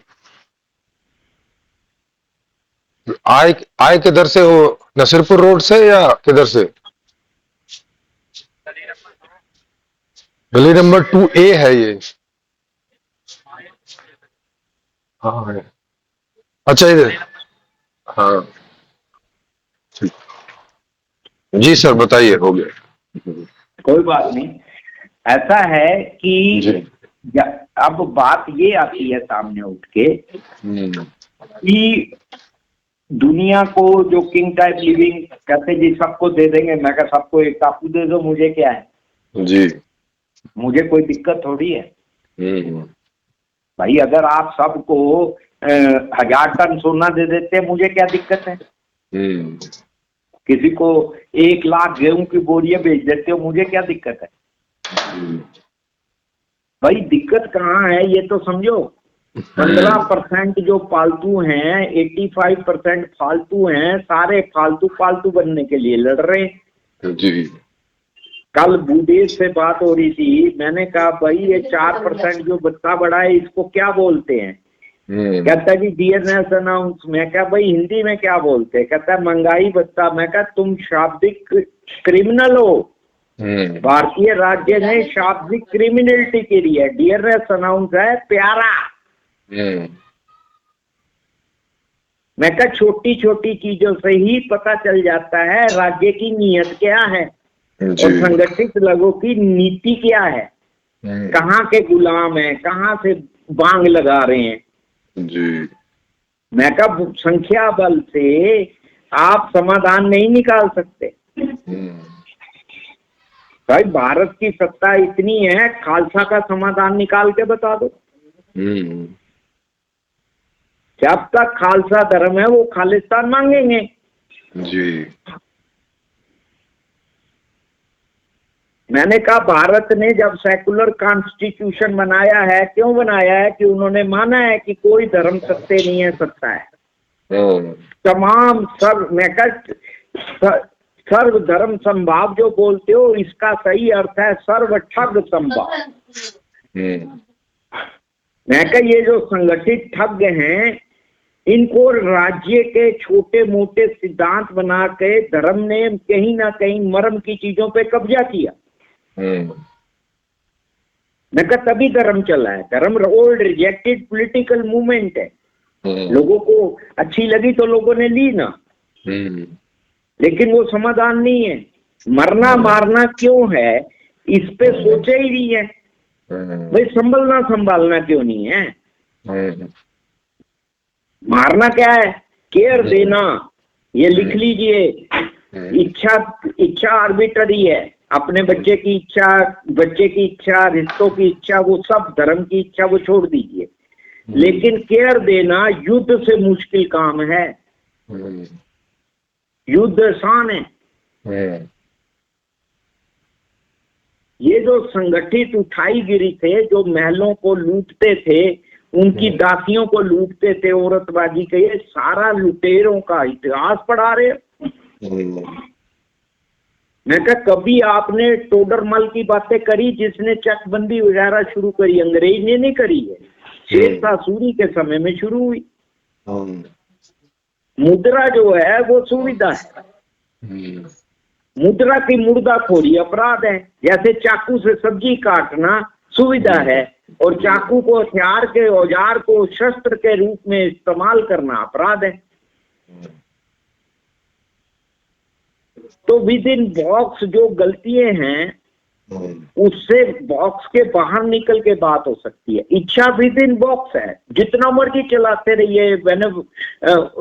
आए किधर से हो, नसीरपुर रोड से या किधर से? गली नंबर 2A है ये। हाँ है। अच्छा इधर, हाँ ठीक। जी सर बताइए, हो गया। कोई बात नहीं। ऐसा है कि जी। अब बात ये आती है सामने उठ के कि दुनिया को जो किंग टाइप लिविंग कहते जी सबको दे देंगे, मैं कहा सबको एक टापू दे दो, मुझे क्या है जी। मुझे कोई दिक्कत थोड़ी है भाई। अगर आप सबको 1000 टन सोना दे देते हैं, मुझे क्या दिक्कत है। किसी को 1 लाख गेहूं की बोरियां बेच देते हो, मुझे क्या दिक्कत है भाई। दिक्कत कहाँ है ये तो समझो। 15% जो पालतू हैं, 85% फालतू हैं, सारे फालतू पालतू बनने के लिए लड़ रहे हैं। जी। कल भूदेश से बात हो रही थी, मैंने कहा भाई ये 4% जो बच्चा बड़ा है इसको क्या बोलते हैं। कहता जी डीएनएस अनाउंस। मैं क्या भाई हिंदी में क्या बोलते हैं। कहता है महंगाई भत्ता। मैं कहा तुम शाब्दिक क्रिमिनल हो। भारतीय राज्य ने शाब्दिक क्रिमिनलिटी के लिए डीएनएस अनाउंस है प्यारा। मैं कहा छोटी छोटी चीजों से ही पता चल जाता है राज्य की नीयत क्या है और संगठित लोगों की नीति क्या है। कहाँ के गुलाम हैं, कहाँ से बांग लगा रहे हैं जी। मैं कहा संख्या बल से आप समाधान नहीं निकाल सकते भाई। भारत की सत्ता इतनी है, खालसा का समाधान निकाल के बता दो। जब तक खालसा धर्म है वो खालिस्तान मांगेंगे जी। मैंने कहा भारत ने जब सेकुलर कॉन्स्टिट्यूशन बनाया है, क्यों बनाया है कि उन्होंने माना है कि कोई धर्म सत्य नहीं है, सत्ता है तमाम सर्व धर्म संभाव जो बोलते हो, इसका सही अर्थ है सर्व ठग संभाव। मैं कहा ये जो संगठित ठग हैं, इनको राज्य के छोटे मोटे सिद्धांत बना के धर्म ने कहीं ना कहीं मर्म की चीजों पे कब्जा किया। मैं कहा तभी धर्म चला है। धर्म ओल्ड रिजेक्टेड पॉलिटिकल मूवमेंट है। लोगों को अच्छी लगी तो लोगों ने ली ना, लेकिन वो समाधान नहीं है। मरना मारना क्यों है इस पे सोचा ही नहीं है भाई। संभालना क्यों नहीं है। मारना क्या है, केयर देना। ये लिख लीजिए, इच्छा आर्बिट्ररी है। अपने बच्चे की इच्छा, रिश्तों की इच्छा, वो सब धर्म की इच्छा वो छोड़ दीजिए। लेकिन केयर देना युद्ध से मुश्किल काम है। युद्ध आसान है। ये जो संगठित उठाईगिरी थे, जो महलों को लूटते थे, उनकी दासियों को लूटते थे, औरतबाजी के, ये सारा लुटेरों का इतिहास पढ़ा रहे। मैं कहा कभी आपने टोडरमल की बातें करी जिसने चकबंदी वगैरह शुरू करी? अंग्रेज ने नहीं करी है, शेरशाह सूरी के समय में शुरू हुई। मुद्रा जो है वो सुविधा है। मुद्रा की मुर्दाखोरी अपराध है। जैसे चाकू से सब्जी काटना सुविधा है और चाकू को हथियार के औजार को शस्त्र के रूप में इस्तेमाल करना अपराध है। तो विद इन बॉक्स जो गलतियां हैं, उससे बॉक्स के बाहर निकल के बात हो सकती है। इच्छा विद इन बॉक्स है, जितना मर्जी चलाते रहिए। मैंने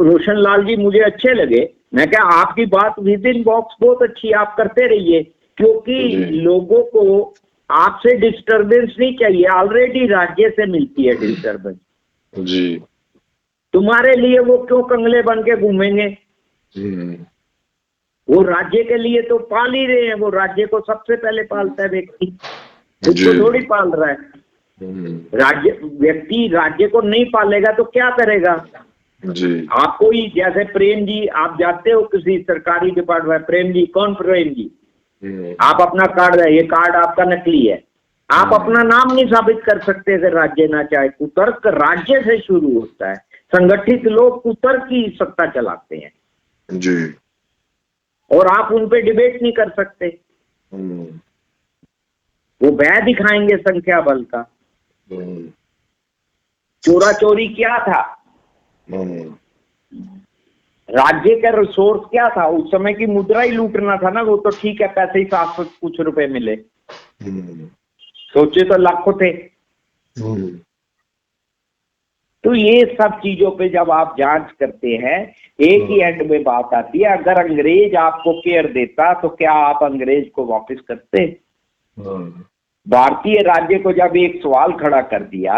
रोशन लाल जी मुझे अच्छे लगे। मैं क्या, आपकी बात विद इन बॉक्स बहुत अच्छी, आप करते रहिए, क्योंकि लोगों को आपसे डिस्टरबेंस नहीं चाहिए। ऑलरेडी राज्य से मिलती है डिस्टरबेंस जी। तुम्हारे लिए वो क्यों कंगले बन के घूमेंगे। वो राज्य के लिए तो पाल ही रहे हैं। वो राज्य को सबसे पहले पालता है व्यक्ति, उसको थोड़ी पाल रहा है। व्यक्ति राज्य को नहीं पालेगा तो क्या करेगा जी। आपको ही, जैसे प्रेम जी, आप जाते हो किसी सरकारी डिपार्टमेंट, प्रेम जी, कौन प्रेम जी, आप अपना कार्ड है, ये कार्ड आपका नकली है। आप अपना नाम नहीं साबित कर सकते थे राज्य ना चाहे। कुतर्क राज्य से शुरू होता है। संगठित लोग कुतर्क की सत्ता चलाते हैं जी, और आप उन पे डिबेट नहीं कर सकते। वो भय दिखाएंगे संख्या बल का। चोरा चोरी क्या था, राज्य का रिसोर्स क्या था? उस समय की मुद्रा ही लूटना था ना। वो तो ठीक है, पैसे ही 700 कुछ रुपए मिले। सोचे तो लाखों थे। तो ये सब चीजों पे जब आप जांच करते हैं, एक ही एंड में बात आती है, अगर अंग्रेज आपको केयर देता तो क्या आप अंग्रेज को वापस करते? भारतीय राज्य को जब एक सवाल खड़ा कर दिया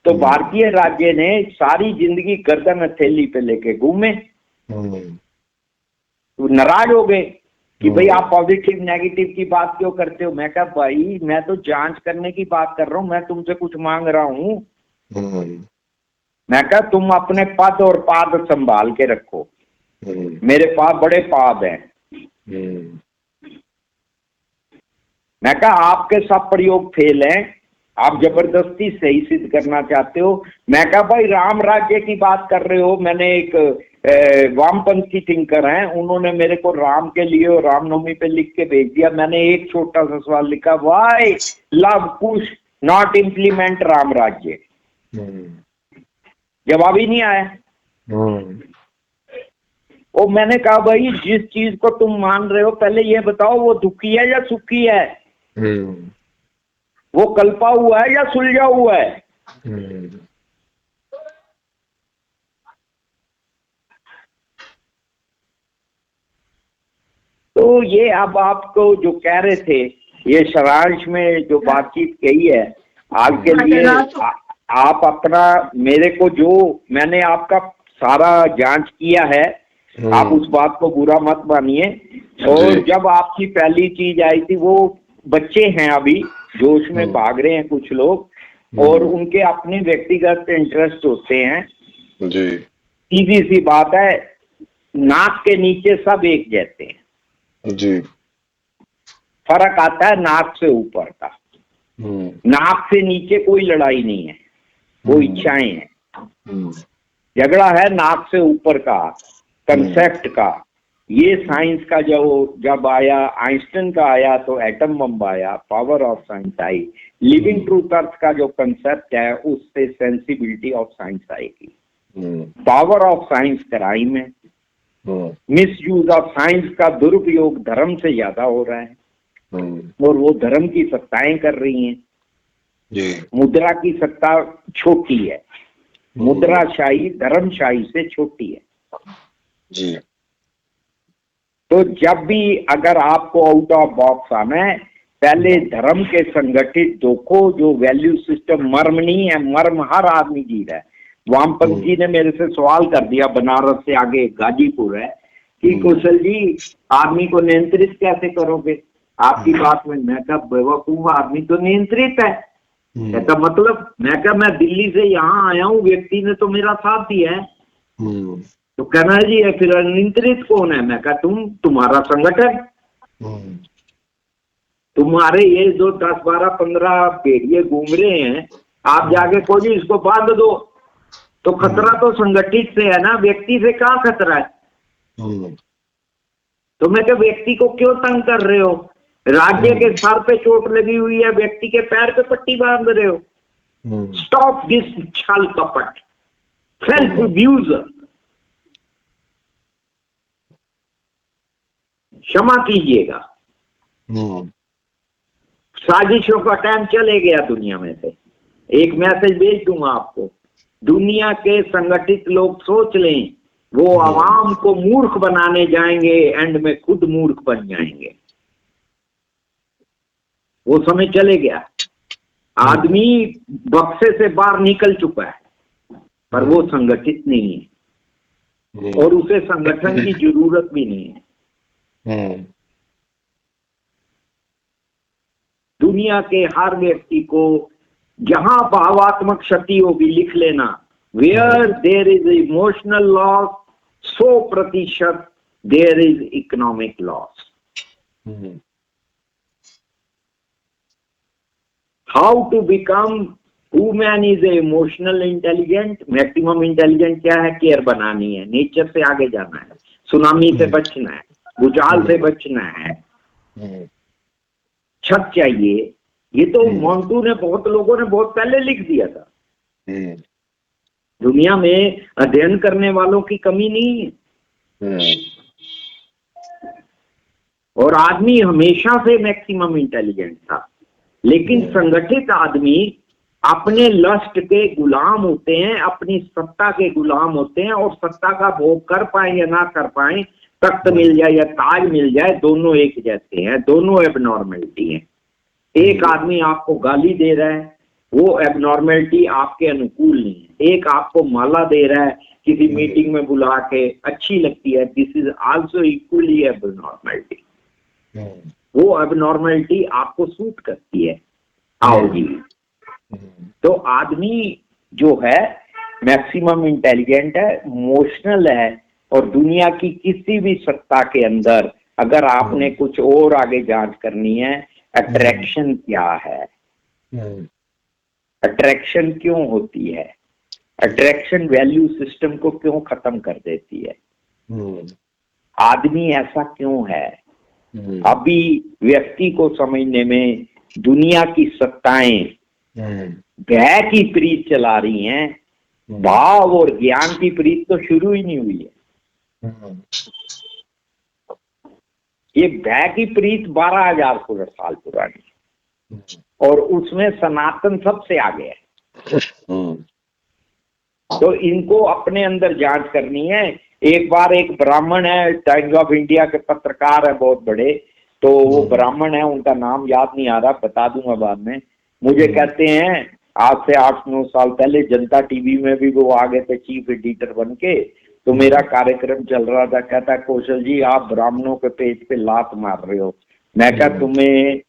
तो भारतीय राज्य ने सारी जिंदगी गर्दन हथेली पे लेके घूमे, तो नाराज हो गए कि भाई आप पॉजिटिव नेगेटिव की बात क्यों करते हो। मैं कहा भाई मैं तो जांच करने की बात कर रहा हूं, मैं तुमसे कुछ मांग रहा हूं। मैं कहा तुम अपने पद और पाद संभाल के रखो, मेरे पास बड़े पाद हैं। मैं कहा आपके सब प्रयोग फेल हैं, आप जबरदस्ती सही सिद्ध करना चाहते हो। मैं कहा भाई राम राज्य की बात कर रहे हो, मैंने एक वामपंथी थिंकर हैं, उन्होंने मेरे को राम के लिए और रामनवमी पे लिख के भेज दिया। मैंने एक छोटा सा सवाल लिखा, why love Kush not implement Ram राज्य। जवाब ही नहीं आया। और मैंने कहा भाई जिस चीज को तुम मान रहे हो पहले ये बताओ वो दुखी है या सुखी है, वो कल्पा हुआ है या सुलझा हुआ है। तो ये अब आपको जो कह रहे थे, ये सारांश में जो बातचीत कही है आज के लिए, आप अपना मेरे को जो मैंने आपका सारा जांच किया है, आप उस बात को बुरा मत मानिए। और जब आपकी पहली चीज आई थी, वो बच्चे हैं अभी जोश में भाग रहे हैं कुछ लोग, और उनके अपने व्यक्तिगत इंटरेस्ट होते हैं जी। सीधी सी बात है, नाक के नीचे सब एक जैसे हैं जी, फर्क आता है नाक से ऊपर का। नाक से नीचे कोई लड़ाई नहीं है, वो इच्छाएं हैं। झगड़ा है नाक से ऊपर का, कंसेप्ट का। ये साइंस का जो जब आया, आइंस्टाइन का आया तो एटम बम आया, पावर ऑफ साइंस आई। लिविंग ट्रूथ अर्थ का जो कंसेप्ट है उससे सेंसिबिलिटी ऑफ साइंस आएगी। पावर ऑफ साइंस क्राइम है, मिस यूज ऑफ साइंस का दुरुपयोग धर्म से ज्यादा हो रहा है, और वो धर्म की सत्ताएं कर रही हैं। मुद्रा की सत्ता छोटी है, मुद्राशाही धर्मशाही से छोटी है जी। तो जब भी अगर आपको आउट ऑफ बॉक्स आना है, पहले धर्म के संगठित देखो, जो वैल्यू सिस्टम मर्म नहीं है, मर्म हर आदमी जी रहा है। वामपंथी ने मेरे से सवाल कर दिया, बनारस से आगे गाजीपुर है, कि कौशल जी आदमी को नियंत्रित कैसे करोगे आपकी बात में। मैं कहा बेवकूफ, आदमी तो नियंत्रित है। कहता मतलब? मैं कहा मैं दिल्ली से यहाँ आया हूँ, व्यक्ति ने तो मेरा साथ दिया है। तो कहना जी फिर नियंत्रित कौन है? मैं कहा तुम्हारा संगठन, तुम्हारे ये जो 10, 12, 15 भेड़िए घूम रहे हैं, आप जाके को जी इसको बांध दो। तो खतरा तो संगठित से है ना, व्यक्ति से कहाँ खतरा है? तो मैं क्या व्यक्ति को क्यों तंग कर रहे हो? राज्य के सर पे चोट लगी हुई है, व्यक्ति के पैर पे पट्टी बांध रहे हो। स्टॉप दिस छल कपट, सेल्फ अब्यूजर। क्षमा कीजिएगा, साजिशों का टाइम चले गया दुनिया में से। एक मैसेज भेज दूंगा आपको, दुनिया के संगठित लोग सोच लें, वो आवाम को मूर्ख बनाने जाएंगे, एंड में खुद मूर्ख बन जाएंगे। वो समय चले गया। आदमी बक्से से बाहर निकल चुका है, पर वो संगठित नहीं है, और उसे संगठन की जरूरत भी नहीं है। दुनिया के हर व्यक्ति को जहां भावात्मक क्षति होगी लिख लेना, where there is emotional loss 100% there is economic loss. How to become human is emotional intelligent. Maximum intelligent क्या है? केयर बनानी है, नेचर से आगे जाना है, सुनामी से बचना है, भूचाल से बचना है, छत चाहिए। ये तो मोंटू ने, बहुत लोगों ने बहुत पहले लिख दिया था। दुनिया में अध्ययन करने वालों की कमी नहीं है, और आदमी हमेशा से मैक्सिमम इंटेलिजेंट था, लेकिन संगठित आदमी अपने लस्ट के गुलाम होते हैं, अपनी सत्ता के गुलाम होते हैं, और सत्ता का भोग कर पाए या ना कर पाए, तख्त मिल जाए या ताज मिल जाए, दोनों एक जैसे हैं, दोनों एबनॉर्मेलिटी हैं। एक आदमी आपको गाली दे रहा है, वो एबनॉर्मेलिटी आपके अनुकूल नहीं है। एक आपको माला दे रहा है किसी मीटिंग में बुला के, अच्छी लगती है, this is also equally abnormality. वो एबनॉर्मेलिटी आपको सूट करती है। आओ जी। तो आदमी जो है मैक्सिमम इंटेलिजेंट है, इमोशनल है, और दुनिया की किसी भी सत्ता के अंदर अगर आपने कुछ और आगे जांच करनी है, अट्रैक्शन क्या है, अट्रैक्शन क्यों होती है, अट्रैक्शन वैल्यू सिस्टम को क्यों खत्म कर देती है, आदमी ऐसा क्यों है। अभी व्यक्ति को समझने में दुनिया की सत्ताएं भय की प्रीत चला रही हैं, भाव और ज्ञान की प्रीत तो शुरू ही नहीं हुई है। ये भय की प्रीत 12,000 साल पुरानी, और उसमें सनातन सबसे आगे है। तो इनको अपने अंदर जांच करनी है। एक बार एक ब्राह्मण है, टाइम्स ऑफ इंडिया के पत्रकार है बहुत बड़े, तो वो ब्राह्मण है, उनका नाम याद नहीं आ रहा, बता दूंगा बाद में। मुझे कहते हैं आज से 8-9 साल पहले जनता टीवी में भी वो आ गए थे चीफ एडिटर बन के, तो मेरा कार्यक्रम चल रहा था। कहता कौशल जी आप ब्राह्मणों के पेट पे लात मार रहे हो। मैं कहा तुम्हें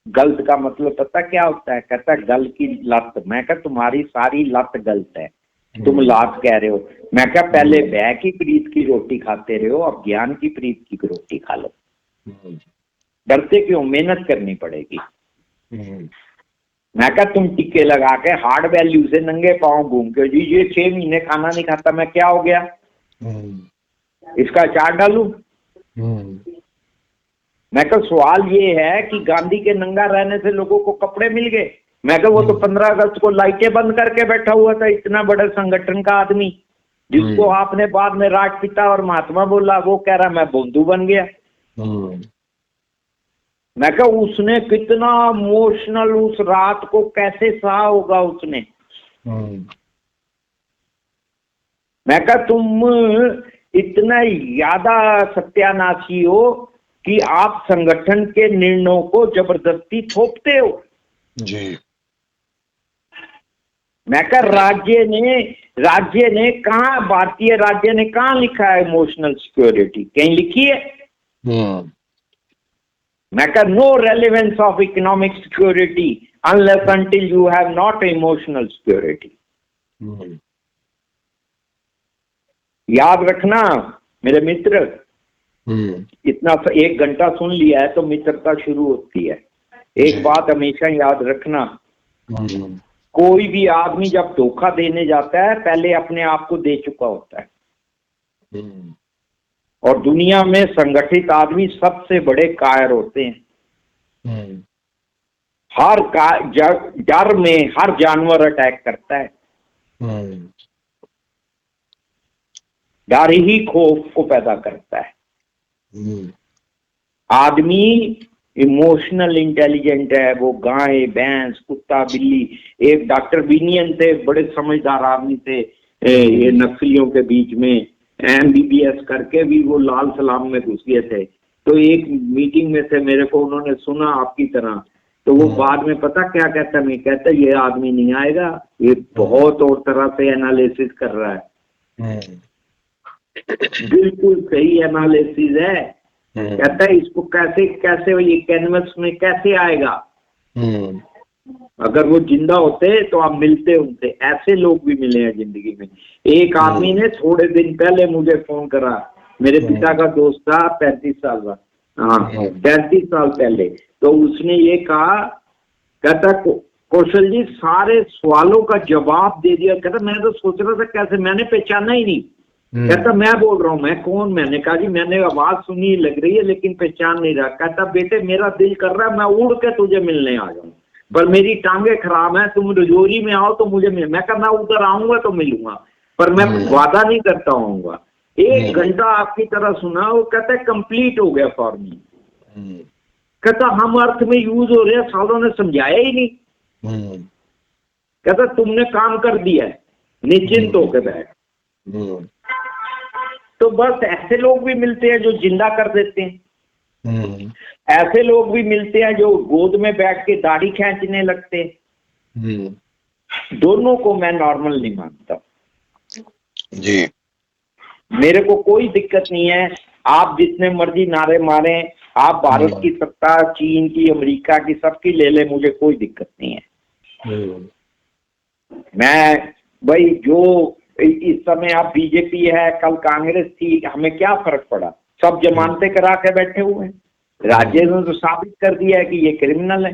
गलत का मतलब पता क्या होता है? कहता गल की लत। मैं कहा तुम्हारी सारी लत गलत है, तुम लात कह रहे हो। मैं कहा पहले भय की प्रीत की रोटी खाते रहे हो, अब ज्ञान की प्रीत की रोटी खा लो। डरते क्यों? मेहनत करनी पड़ेगी। मैं कहा तुम टिक्के लगा के हार्ड वैल्यू से नंगे पांव घूम के जी ये 6 महीने खाना नहीं खाता, मैं क्या हो गया, इसका अचार डालू। मैं कहा सवाल ये है कि गांधी के नंगा रहने से लोगों को कपड़े मिल गए। मैं कहा वो तो 15 अगस्त को लाइटें बंद करके बैठा हुआ था, इतना बड़ा संगठन का आदमी जिसको आपने बाद में राष्ट्रपिता और महात्मा बोला, वो कह रहा मैं बोंदू बन गया। मैं कहा उसने कितना इमोशनल उस रात को कैसे सहा होगा उसने। मैं कहा तुम इतना ज्यादा सत्यानाशी हो कि आप संगठन के निर्णयों को जबरदस्ती थोपते हो जी। मैं कहा राज्य ने कहा, भारतीय राज्य ने कहा लिखा है इमोशनल सिक्योरिटी? कहीं लिखी है? मैं कहा no relevance of economic security unless until you have not emotional security. याद रखना मेरे मित्र, इतना 1 घंटा सुन लिया है तो मित्रता शुरू होती है। एक बात हमेशा याद रखना, कोई भी आदमी जब धोखा देने जाता है पहले अपने आप को दे चुका होता है। और दुनिया में संगठित आदमी सबसे बड़े कायर होते हैं। हर डर में हर जानवर अटैक करता है। डर ही खौफ को पैदा करता है। आदमी इमोशनल इंटेलिजेंट है, वो गाय भैंस कुत्ता बिल्ली। एक डॉक्टर बीनियन थे, बड़े समझदार आदमी थे, ये नक्सलियों के बीच में MBBS करके भी वो लाल सलाम में घुस गए थे। तो एक मीटिंग में थे, मेरे को उन्होंने सुना आपकी तरह, तो वो बाद में पता क्या कहता, मैं कहता ये आदमी नहीं आएगा, ये बहुत और तरह से एनालिसिस कर रहा है। बिल्कुल सही एनालिसिस है। कहता है इसको कैसे ये कैनवस में कैसे आएगा। अगर वो जिंदा होते तो आप मिलते उनसे। ऐसे लोग भी मिले हैं जिंदगी में। एक आदमी ने थोड़े दिन पहले मुझे फोन करा, मेरे पिता का दोस्त था, 35 साल का, हाँ 35 साल पहले। तो उसने ये कहा, कहता कौशल जी सारे सवालों का जवाब दे दिया। कहता मैं तो सोच रहा था कैसे, मैंने पहचाना ही नहीं। कहता मैं बोल रहा हूँ, मैं कौन? मैंने कहा जी मैंने आवाज सुनी लग रही है लेकिन पहचान नहीं रहा। कहता बेटे मेरा दिल कर रहा है मैं उड़ के तुझे मिलने आ जाऊं, पर मेरी टांगे खराब है, तुम रजौरी में आओ तो मुझे मिल। मैं कहा मैं उधर आऊंगा तो मिलूंगा, पर मैं वादा नहीं करता हूँ। 1 घंटा आपकी तरह सुना। वो कहता है कंप्लीट हो गया फॉर मी। कहता हम अर्थ में यूज हो रहे हैं, सालों ने समझाया ही नहीं। कहता तुमने काम कर दिया है, निश्चिंत होकर बैठ। तो बस ऐसे लोग भी मिलते हैं जो जिंदा कर देते हैं, ऐसे लोग भी मिलते हैं जो गोद में बैठ के दाढ़ी खींचने लगते हैं। दोनों को मैं नॉर्मल नहीं मानता जी। मेरे को कोई दिक्कत नहीं है, आप जितने मर्जी नारे मारें, आप भारत की सत्ता, चीन की, अमेरिका की, सबकी ले ले, मुझे कोई दिक्कत नहीं है। मैं भाई जो इस समय आप बीजेपी है, कल कांग्रेस थी, हमें क्या फर्क पड़ा? सब जमानतें करा के बैठे हुए हैं। राज्य ने तो साबित कर दिया है कि ये क्रिमिनल है।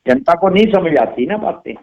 जनता को नहीं समझ आती ना बातें।